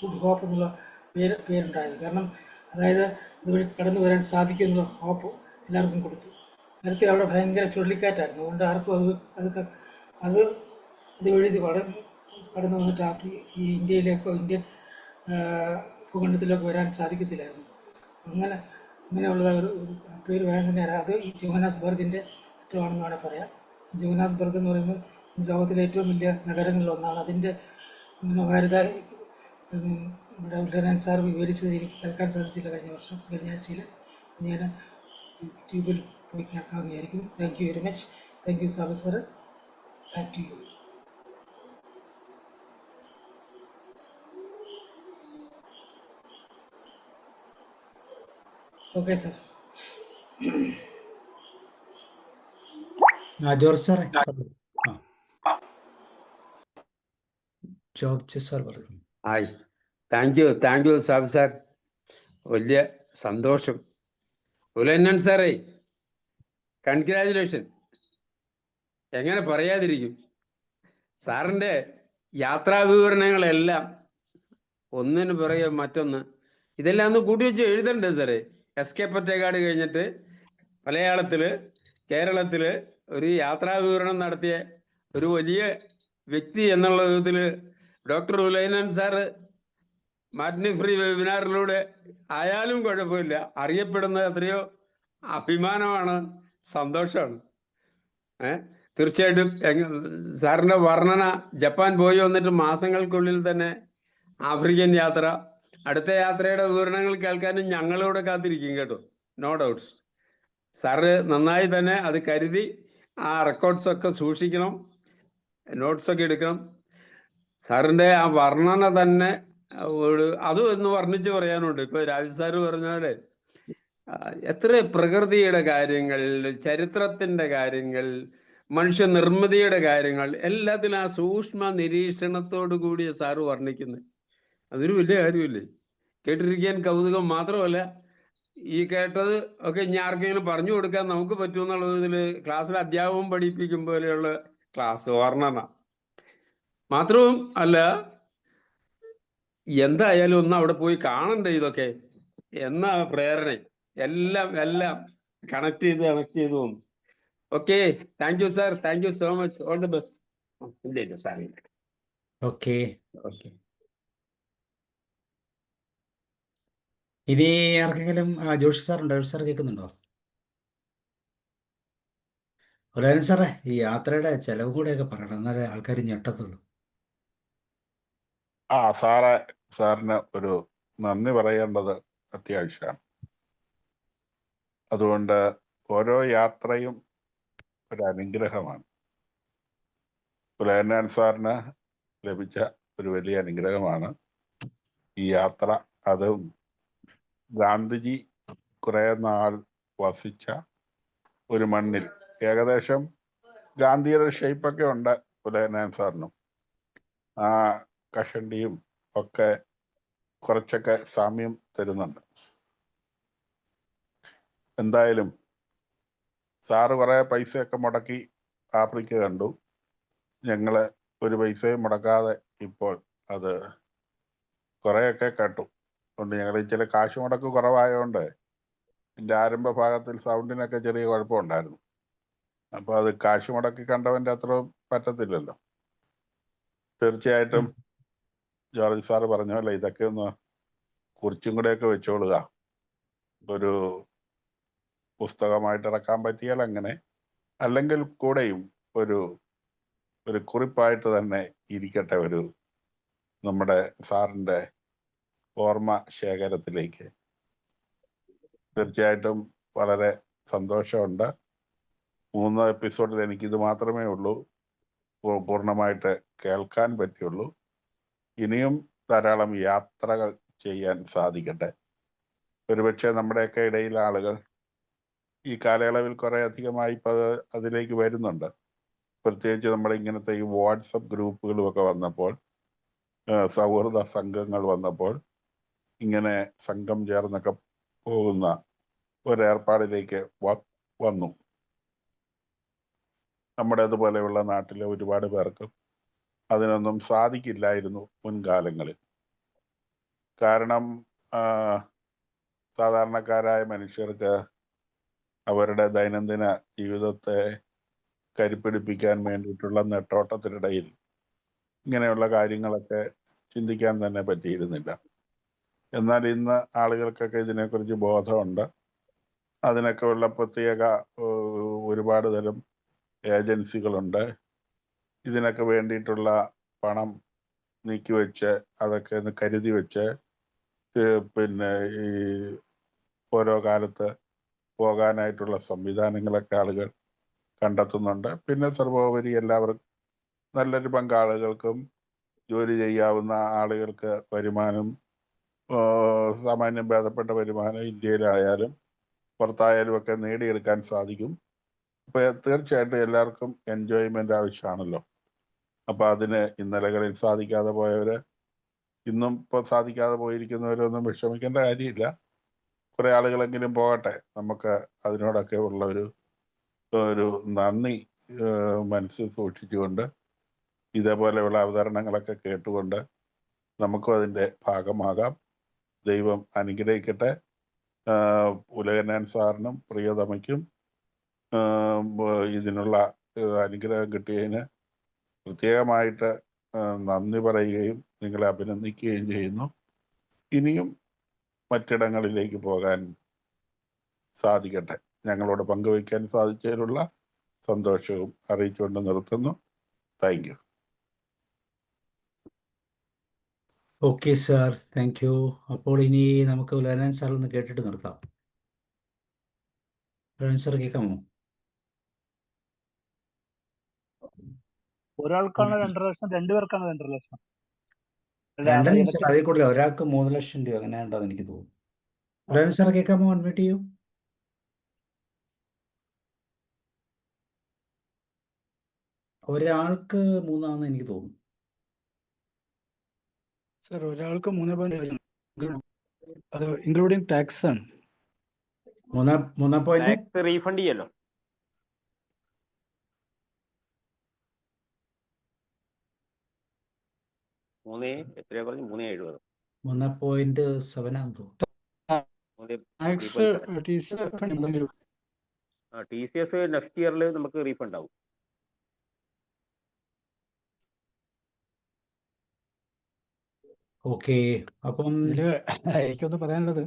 ഗുഡ് ഹോപ്പ് എന്നുള്ള പേരുണ്ടായത്. കാരണം അതായത് അതുവഴി കടന്നു വരാൻ സാധിക്കും എന്നുള്ള ഹോപ്പ് എല്ലാവർക്കും കൊടുത്തു. നേരത്തെ അവിടെ ഭയങ്കര ചുഴലിക്കാറ്റായിരുന്നു, അതുകൊണ്ട് ആർക്കും അതുവഴി കടന്നു വന്നിട്ട് ഈ ഇന്ത്യയിലേക്കോ ഇന്ത്യൻ ഭൂഖണ്ഡത്തിലേക്ക് വരാൻ സാധിക്കത്തില്ലായിരുന്നു. അങ്ങനെയുള്ള ഒരു പേര് വരാൻ തന്നെ അത് ഈ ജോഹന്നാസ്ബർഗിൻ്റെ ഏറ്റവുമാണെന്ന് വേണമെങ്കിൽ പറയാം. ജോഹന്നാസ്ബർഗ് എന്ന് പറയുന്നത് ലോകത്തിലെ ഏറ്റവും വലിയ നഗരങ്ങളിലൊന്നാണ്. അതിൻ്റെ മനോഹാരിത നമ്മുടെ ഉല്ലരൻ സാർ വിവരിച്ചത് എനിക്ക് കേൾക്കാൻ സാധിച്ചില്ല കഴിഞ്ഞ ആഴ്ചയിൽ. ഞാൻ യൂട്യൂബിൽ പോയി കേൾക്കാവുന്നതായിരിക്കും. Thank you very much. Thank you Sabu sir. Back to you. Okay sir. George സാറേ ജോർജ് സാർ പറഞ്ഞു. ഹായ്, താങ്ക് യു സാബ് സാർ. വലിയ സന്തോഷം. ഉലന്നൻ സാറേ, കൺഗ്രാജുലേഷൻ. എങ്ങനെ പറയാതിരിക്കും? സാറിൻ്റെ യാത്രാ വിവരണങ്ങളെല്ലാം ഒന്നിന് പുറകെ മറ്റൊന്ന്, ഇതെല്ലാം ഒന്ന് കൂട്ടി വെച്ച് എഴുതണ്ടേ സാറേ? SK പൊറ്റേക്കാട് കഴിഞ്ഞിട്ട് മലയാളത്തിൽ കേരളത്തിൽ ഒരു യാത്രാ വിവരണം നടത്തിയ ഒരു വലിയ വ്യക്തി എന്നുള്ള വിധത്തിൽ ഡോക്ടർ ഉലൈനൻ സാറ് മാറ്റിനി ഫ്രീ വെബിനാറിലൂടെ ആയാലും കുഴപ്പമില്ല, അറിയപ്പെടുന്നത് എത്രയോ അഭിമാനമാണ്, സന്തോഷമാണ്. തീർച്ചയായിട്ടും സാറിൻ്റെ വർണ്ണന, ജപ്പാൻ പോയി വന്നിട്ട് മാസങ്ങൾക്കുള്ളിൽ തന്നെ ആഫ്രിക്കൻ യാത്ര, അടുത്ത യാത്രയുടെ വിവരണങ്ങൾ കേൾക്കാനും ഞങ്ങളിവിടെ കാത്തിരിക്കും കേട്ടോ, നോ ഡൗട്ട്സ്. സാറ് നന്നായി തന്നെ അത് കരുതി ആ റെക്കോർഡ്സൊക്കെ സൂക്ഷിക്കണം, നോട്ട്സൊക്കെ എടുക്കണം. സാറിൻ്റെ ആ വർണ്ണന തന്നെ അതും ഒന്ന് വർണ്ണിച്ച് പറയാനുണ്ട്. ഇപ്പോൾ രാജു സാറ് പറഞ്ഞ പോലെ എത്ര പ്രകൃതിയുടെ കാര്യങ്ങൾ, ചരിത്രത്തിൻ്റെ കാര്യങ്ങൾ, മനുഷ്യനിർമ്മിതിയുടെ കാര്യങ്ങൾ എല്ലാത്തിലും ആ സൂക്ഷ്മ നിരീക്ഷണത്തോടു കൂടി സാറ് വർണ്ണിക്കുന്നത്. അതൊരു വലിയ കാര്യമില്ലേ? കേട്ടിരിക്കാൻ കൗതുകം മാത്രമല്ല, ഈ കേട്ടത് ഒക്കെ ഇനി ആർക്കെങ്കിലും പറഞ്ഞു കൊടുക്കാൻ നമുക്ക് പറ്റുമെന്നുള്ള ഇതിൽ ക്ലാസ്സിൽ അധ്യാപകം പഠിപ്പിക്കും പോലെയുള്ള ക്ലാസ് വർണ്ണന മാത്രവും അല്ല, എന്തായാലും ഒന്ന് അവിടെ പോയി കാണണ്ടേ ഇതൊക്കെ എന്ന പ്രേരണ എല്ലാം കണക്ട് ചെയ്ത് വന്നു. Okay, thank you sir, thank you so much, all the best. ഇല്ല സാർ. Okay, okay. ഇനി ആർക്കെങ്കിലും ജോഷി സാറുണ്ടോ? ജോഷി സാർ കേൾക്കുന്നുണ്ടോ? ഉലൈനൻ സാറേ, ഈ യാത്രയുടെ ചെലവും കൂടെയൊക്കെ പറയണം, എന്നാലേ ആൾക്കാർ ഞെട്ടത്തുള്ളൂ. സാറിന് ഒരു നന്ദി പറയേണ്ടത് അത്യാവശ്യമാണ്. അതുകൊണ്ട് ഓരോ യാത്രയും ഒരു അനുഗ്രഹമാണ്. ഉലൈനൻ സാറിന് ലഭിച്ച ഒരു വലിയ അനുഗ്രഹമാണ് ഈ യാത്ര. അതും ഗാന്ധിജി കുറെ നാൾ വസിച്ച ഒരു മണ്ണിൽ. ഏകദേശം ഗാന്ധിയുടെ ഷേപ്പൊക്കെ ഉണ്ട് ഉലൈനൻ സാറിനും. ആ കഷണ്ടിയും ഒക്കെ കുറച്ചൊക്കെ സാമ്യം തരുന്നുണ്ട്. എന്തായാലും സാറ് കുറെ പൈസയൊക്കെ മുടക്കി ആഫ്രിക്ക കണ്ടു. ഞങ്ങള് ഒരു പൈസയും മുടക്കാതെ ഇപ്പോൾ അത് കുറേയൊക്കെ കേട്ടു. അതുകൊണ്ട് ഞങ്ങൾ ഇച്ചിരി കാശ് മുടക്ക് കുറവായതുകൊണ്ട് എൻ്റെ ആരംഭ ഭാഗത്തിൽ സൗണ്ടിനൊക്കെ ചെറിയ കുഴപ്പമുണ്ടായിരുന്നു. അപ്പോൾ അത് കാശ് മുടക്കി കണ്ടവൻ്റെ അത്ര പറ്റത്തില്ലല്ലോ. തീർച്ചയായിട്ടും ജോർജ് സാറ് പറഞ്ഞ പോലെ ഇതൊക്കെ ഒന്ന് കുറിച്ചും കൂടെയൊക്കെ വെച്ചോളുക. ഒരു പുസ്തകമായിട്ട് ഇറക്കാൻ പറ്റിയാൽ അങ്ങനെ, അല്ലെങ്കിൽ കൂടെയും ഒരു കുറിപ്പായിട്ട് തന്നെ ഇരിക്കട്ടെ നമ്മുടെ സാറിൻ്റെ ഓർമ്മ ശേഖരത്തിലേക്ക്. തീർച്ചയായിട്ടും വളരെ സന്തോഷമുണ്ട്. 3 എപ്പിസോഡിൽ എനിക്കിത് മാത്രമേ ഉള്ളൂ പൂർണ്ണമായിട്ട് കേൾക്കാൻ പറ്റുള്ളൂ. ഇനിയും ധാരാളം യാത്രകൾ ചെയ്യാൻ സാധിക്കട്ടെ. ഒരുപക്ഷെ നമ്മുടെയൊക്കെ ഇടയിൽ ആളുകൾ ഈ കാലയളവിൽ കുറെ അധികമായി ഇപ്പം അതിലേക്ക് വരുന്നുണ്ട്. പ്രത്യേകിച്ച് നമ്മുടെ ഇങ്ങനത്തെ ഈ വാട്സപ്പ് ഗ്രൂപ്പുകളും ഒക്കെ വന്നപ്പോൾ, സൗഹൃദ സംഘങ്ങൾ വന്നപ്പോൾ, ഇങ്ങനെ സംഘം ചേർന്നൊക്കെ പോകുന്ന ഒരേർപ്പാടിലേക്ക് വന്നു. നമ്മുടെ അതുപോലെയുള്ള നാട്ടിലെ ഒരുപാട് പേർക്കും അതിനൊന്നും സാധിക്കില്ലായിരുന്നു മുൻകാലങ്ങളിൽ. കാരണം സാധാരണക്കാരായ മനുഷ്യർക്ക് അവരുടെ ദൈനംദിന ജീവിതത്തെ കരുപ്പിടിപ്പിക്കാൻ വേണ്ടിയിട്ടുള്ള നെട്ടോട്ടത്തിനിടയിൽ ഇങ്ങനെയുള്ള കാര്യങ്ങളൊക്കെ ചിന്തിക്കാൻ തന്നെ പറ്റിയിരുന്നില്ല. എന്നാൽ ഇന്ന് ആളുകൾക്കൊക്കെ ഇതിനെക്കുറിച്ച് ബോധമുണ്ട്. അതിനൊക്കെ ഉള്ള പ്രത്യേക ഒരുപാട് തരം ഏജൻസികളുണ്ട്. ഇതിനൊക്കെ വേണ്ടിയിട്ടുള്ള പണം നീക്കിവെച്ച് അതൊക്കെ ഒന്ന് കരുതി വെച്ച് പിന്നെ ഈ ഓരോ കാലത്ത് പോകാനായിട്ടുള്ള സംവിധാനങ്ങളൊക്കെ ആളുകൾ കണ്ടെത്തുന്നുണ്ട്. പിന്നെ സർവോപരി എല്ലാവർക്കും നല്ലൊരു പങ്കാളുകൾക്കും ജോലി ചെയ്യാവുന്ന ആളുകൾക്ക് വരുമാനം, സാമാന്യം ഭേദപ്പെട്ട വരുമാനം ഇന്ത്യയിലായാലും പുറത്തായാലും ഒക്കെ നേടിയെടുക്കാൻ സാധിക്കും. അപ്പോൾ തീർച്ചയായിട്ടും എല്ലാവർക്കും എൻജോയ്മെൻ്റ് ആവശ്യമാണല്ലോ. അപ്പോൾ അതിന് ഇന്നലകളിൽ സാധിക്കാതെ പോയവർ, ഇന്നും ഇപ്പോൾ സാധിക്കാതെ പോയിരിക്കുന്നവരൊന്നും വിഷമിക്കേണ്ട കാര്യമില്ല. കുറേ ആളുകളെങ്കിലും പോകട്ടെ. നമുക്ക് അതിനോടൊക്കെ ഉള്ള ഒരു നന്ദി മനസ്സിൽ സൂക്ഷിച്ചുകൊണ്ട് ഇതേപോലെയുള്ള അവതരണങ്ങളൊക്കെ കേട്ടുകൊണ്ട് നമുക്കും അതിൻ്റെ ഭാഗമാകാം. ദൈവം അനുഗ്രഹിക്കട്ടെ. ഉലകനാൻ സാറിനും പ്രിയതമയ്ക്കും ഇതിനുള്ള അനുഗ്രഹം കിട്ടിയതിന് പ്രത്യേകമായിട്ട് നന്ദി പറയുകയും നിങ്ങളെ അഭിനന്ദിക്കുകയും ചെയ്യുന്നു. ഇനിയും മറ്റിടങ്ങളിലേക്ക് പോകാൻ സാധിക്കട്ടെ. ഞങ്ങളോട് പങ്കുവയ്ക്കാൻ സാധിച്ചതിലുള്ള സന്തോഷവും അറിയിച്ചുകൊണ്ട് നിർത്തുന്നു. Thank you. Okay sir, thank U. അപ്പോൾ ഇനി നമുക്ക് ഉലകനാൻ സാർ ഒന്ന് കേട്ടിട്ട് നിർത്താം. ഉലകനാൻ സാർ കേൾക്കാമോ? ഒരാൾക്കാണ് 2.5 ലക്ഷം, രണ്ടുപേർക്കാണ് 2.5 ലക്ഷം. അല്ല, 2 ലക്ഷം ഏതൊക്കെ അതിൽ കൂടുതൽ, ഒരാൾക്ക് 3 ലക്ഷം രൂപ അങ്ങനെ ഉണ്ടെന്ന് എനിക്ക് തോന്നുന്നു. ഉലകനാൻ സാർ കേൾക്കാമോ? അൺമ്യൂട്ട് ചെയ്യൂ. ഒരാൾക്ക് 3 എനിക്ക് തോന്നുന്നു. സർ, ഒരാൾക്ക് 3.7, അത് ഇൻക്ലൂഡിങ് ടാക്സ് ആണ്. 3 പോയിന്റ് ടാക്സ് റീഫണ്ട് ചെയ്യല്ലോ. 3 പറഞ്ഞു? 3.70. 3.7 ആണെന്ന് തോന്നുന്നു. Tax T C S next ഇയറിൽ നമുക്ക് റീഫണ്ട് ആവും. ഓക്കെ, അപ്പം എനിക്കൊന്ന് പറയാനുള്ളത്,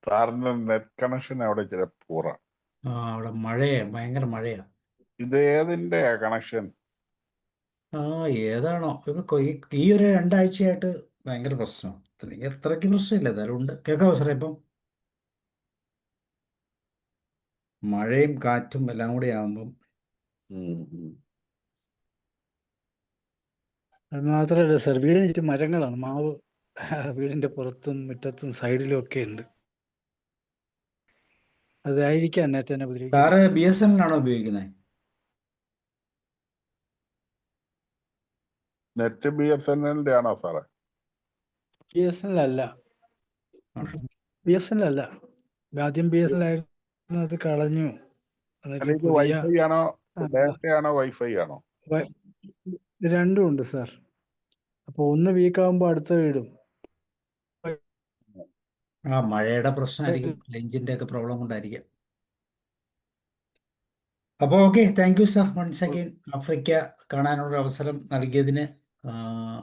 സാറിൻ്റെ നെറ്റ് കണക്ഷൻ അവിടെ ഇച്ചിരി പൂറാണ്. അവിടെ ഭയങ്കര മഴയാ. ഇത് ഏതിൻ്റെ കണക്ഷൻ? ഏതാണോ ഈ ഒരു 2 ആഴ്ചയായിട്ട് ഭയങ്കര പ്രശ്നം. എത്രയ്ക്ക് പ്രശ്നമില്ല, എന്നാലും ഉണ്ട്. കേൾക്കാവോ സാറേ? ഇപ്പം മഴയും കാറ്റും എല്ലാം കൂടി ആകുമ്പം അത് മാത്രമല്ല സർ, വീടിന് ചുറ്റും മരങ്ങളാണ്. മാവ് വീടിന്റെ പുറത്തും മുറ്റത്തും സൈഡിലും ഒക്കെ ഉണ്ട്. അതായിരിക്കാം നെറ്റ് തന്നെ സാറ് ഉപദ്രവിക്കുന്നത്. BSNL ആണോ ഉപയോഗിക്കുന്നത്? നെറ്റ് BSNL ആണോ സാറേ? BSNL അല്ല. BSNL അല്ല. ആദ്യം BSNL ആയിരുന്നു, അത് കളഞ്ഞു. എന്നിട്ട് ഇത് വൈഫൈ ആണോ, ഡാറ്റ ആണോ, വൈഫൈ ആണോ? രണ്ടും ഉണ്ട് സാർ. അപ്പൊ ഒന്ന് വീക്കാകുമ്പോ അടുത്ത ഇടും. മഴയുടെ പ്രശ്നമായിരിക്കും, ലെഞ്ചിന്റെ ഒക്കെ പ്രോബ്ലം കൊണ്ടായിരിക്കും. അപ്പോൾ okay, thank you sir once again. Africa കാണാനുള്ള അവസരം നൽകിയതിന്,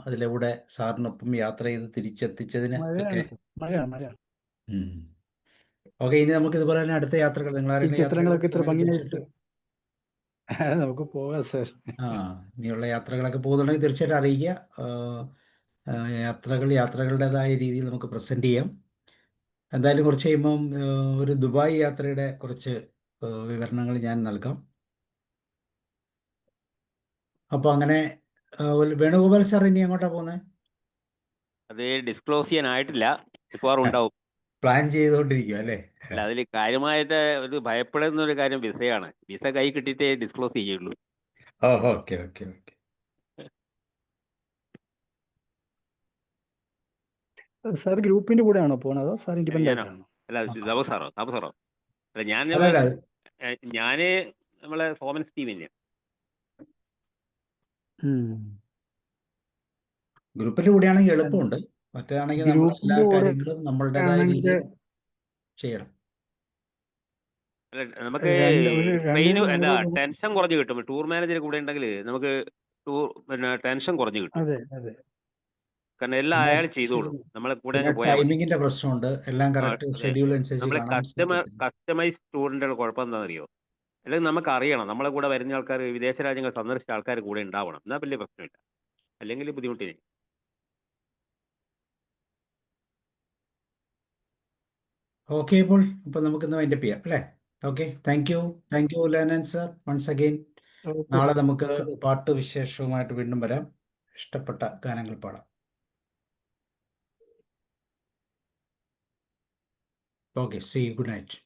അതിലൂടെ സാറിനൊപ്പം യാത്ര ചെയ്ത് തിരിച്ചെത്തിച്ചതിന് ഒക്കെ. ഓക്കെ, ഇനി നമുക്ക് ഇതുപോലെ തന്നെ അടുത്ത യാത്രകൾ, നിങ്ങൾ ആരെങ്കിലും ചിത്രങ്ങളൊക്കെ ഇത്ര യാത്രകൾ ഭംഗിയായിട്ട് നമുക്ക് പോകാം സാർ. ഇനിയുള്ള യാത്രകളൊക്കെ പോകുന്നുണ്ടെങ്കിൽ തീർച്ചയായിട്ടും അറിയിക്കുക. യാത്രകളുടേതായ രീതിയിൽ നമുക്ക് പ്രസന്റ് ചെയ്യാം. എന്തായാലും കുറച്ച് കഴിയുമ്പം ഒരു ദുബായ് യാത്രയുടെ കുറച്ച് വിവരണങ്ങൾ ഞാൻ നൽകാം. അപ്പോൾ അങ്ങനെ വേണുഗോപാൽ സാർ ഇനി എങ്ങോട്ടാ പോകുന്നത്? അത് ഡിസ്ക്ലോസ് ചെയ്യാനായിട്ടില്ല, മിക്കവാറും ഉണ്ടാവും. പ്ലാൻ ചെയ്തുകൊണ്ടിരിക്കുക അല്ലേ? അല്ല, അതിൽ കാര്യമായിട്ട് ഒരു ഭയപ്പെടുന്ന ഒരു കാര്യം വിസയാണ്. വിസ കൈ കിട്ടിയിട്ടേ ഡിസ്ക്ലോസ് ചെയ്യുള്ളൂ. ഓ, ഓക്കെ ഓക്കെ ഓക്കെ. സാർ ഗ്രൂപ്പിന്റെ കൂടെയാണോ പോണത്, അതോ സാർ ഇൻഡിപെൻഡന്റ് ഞാനോ? ആയിട്ടാണോ? അല്ല, താമസ സാറോ? അല്ല, അല്ലല്ല, ഞാന് നമ്മളെ സോമൻസ് ടീമില്ല. ഗ്രൂപ്പിന്റെ കൂടെയാണെങ്കിൽ എളുപ്പമുണ്ട്. മറ്റേതാണെങ്കിൽ നമ്മൾ എല്ലാ ഗ്രൂപ്പിന്റെ കൂടെ കാര്യങ്ങളും നമ്മളുടേതായ ആണെങ്കിൽ രീതിയിൽ ചെയ്യണം. അല്ല, നമുക്ക് ട്രെയിന് എന്താ ടെൻഷൻ കുറഞ്ഞു കിട്ടും. ടൂർ മാനേജർ കൂടെ ഉണ്ടെങ്കിൽ നമുക്ക് ടെൻഷൻ കുറഞ്ഞു കിട്ടും. അതെ അതെ. കാരണം എല്ലാം പിന്നെ അയാൾ ചെയ്തോളും, നമ്മളെ കൂടെ പിന്നെ അങ്ങ് പോയാൽ മതി. ടൈമിങ്ങിന്റെ പ്രശ്നമുണ്ട്. എല്ലാം കറക്റ്റ് അതെ, ഷെഡ്യൂൾ അനുസരിച്ച് നമ്മളെ കാണാൻ കസ്റ്റമൈസ് ടൂറിന്റെ കുഴപ്പം എന്താണെന്നറിയോ? അല്ലെങ്കിൽ നമുക്ക് അറിയണം നമ്മളെ കൂടെ വരുന്ന ആൾക്കാർ വിദേശ രാജ്യങ്ങൾ സന്ദർശിച്ച ആൾക്കാർ കൂടെ ഉണ്ടാവണം. എന്നാൽ വലിയ പ്രശ്നമില്ല, അല്ലെങ്കിൽ ബുദ്ധിമുട്ടിനെ. ഓക്കെ. അപ്പോൾ നമുക്കിന്ന് വൈൻഡപ്പ് ചെയ്യാം അല്ലേ? ഓക്കെ, താങ്ക് യു ലാനൻ സർ വൺസ് അഗെയിൻ. നാളെ നമുക്ക് പാട്ട് വിശേഷവുമായിട്ട് വീണ്ടും വരാം. ഇഷ്ടപ്പെട്ട ഗാനങ്ങൾ പാടാം. Okay, see you, good night.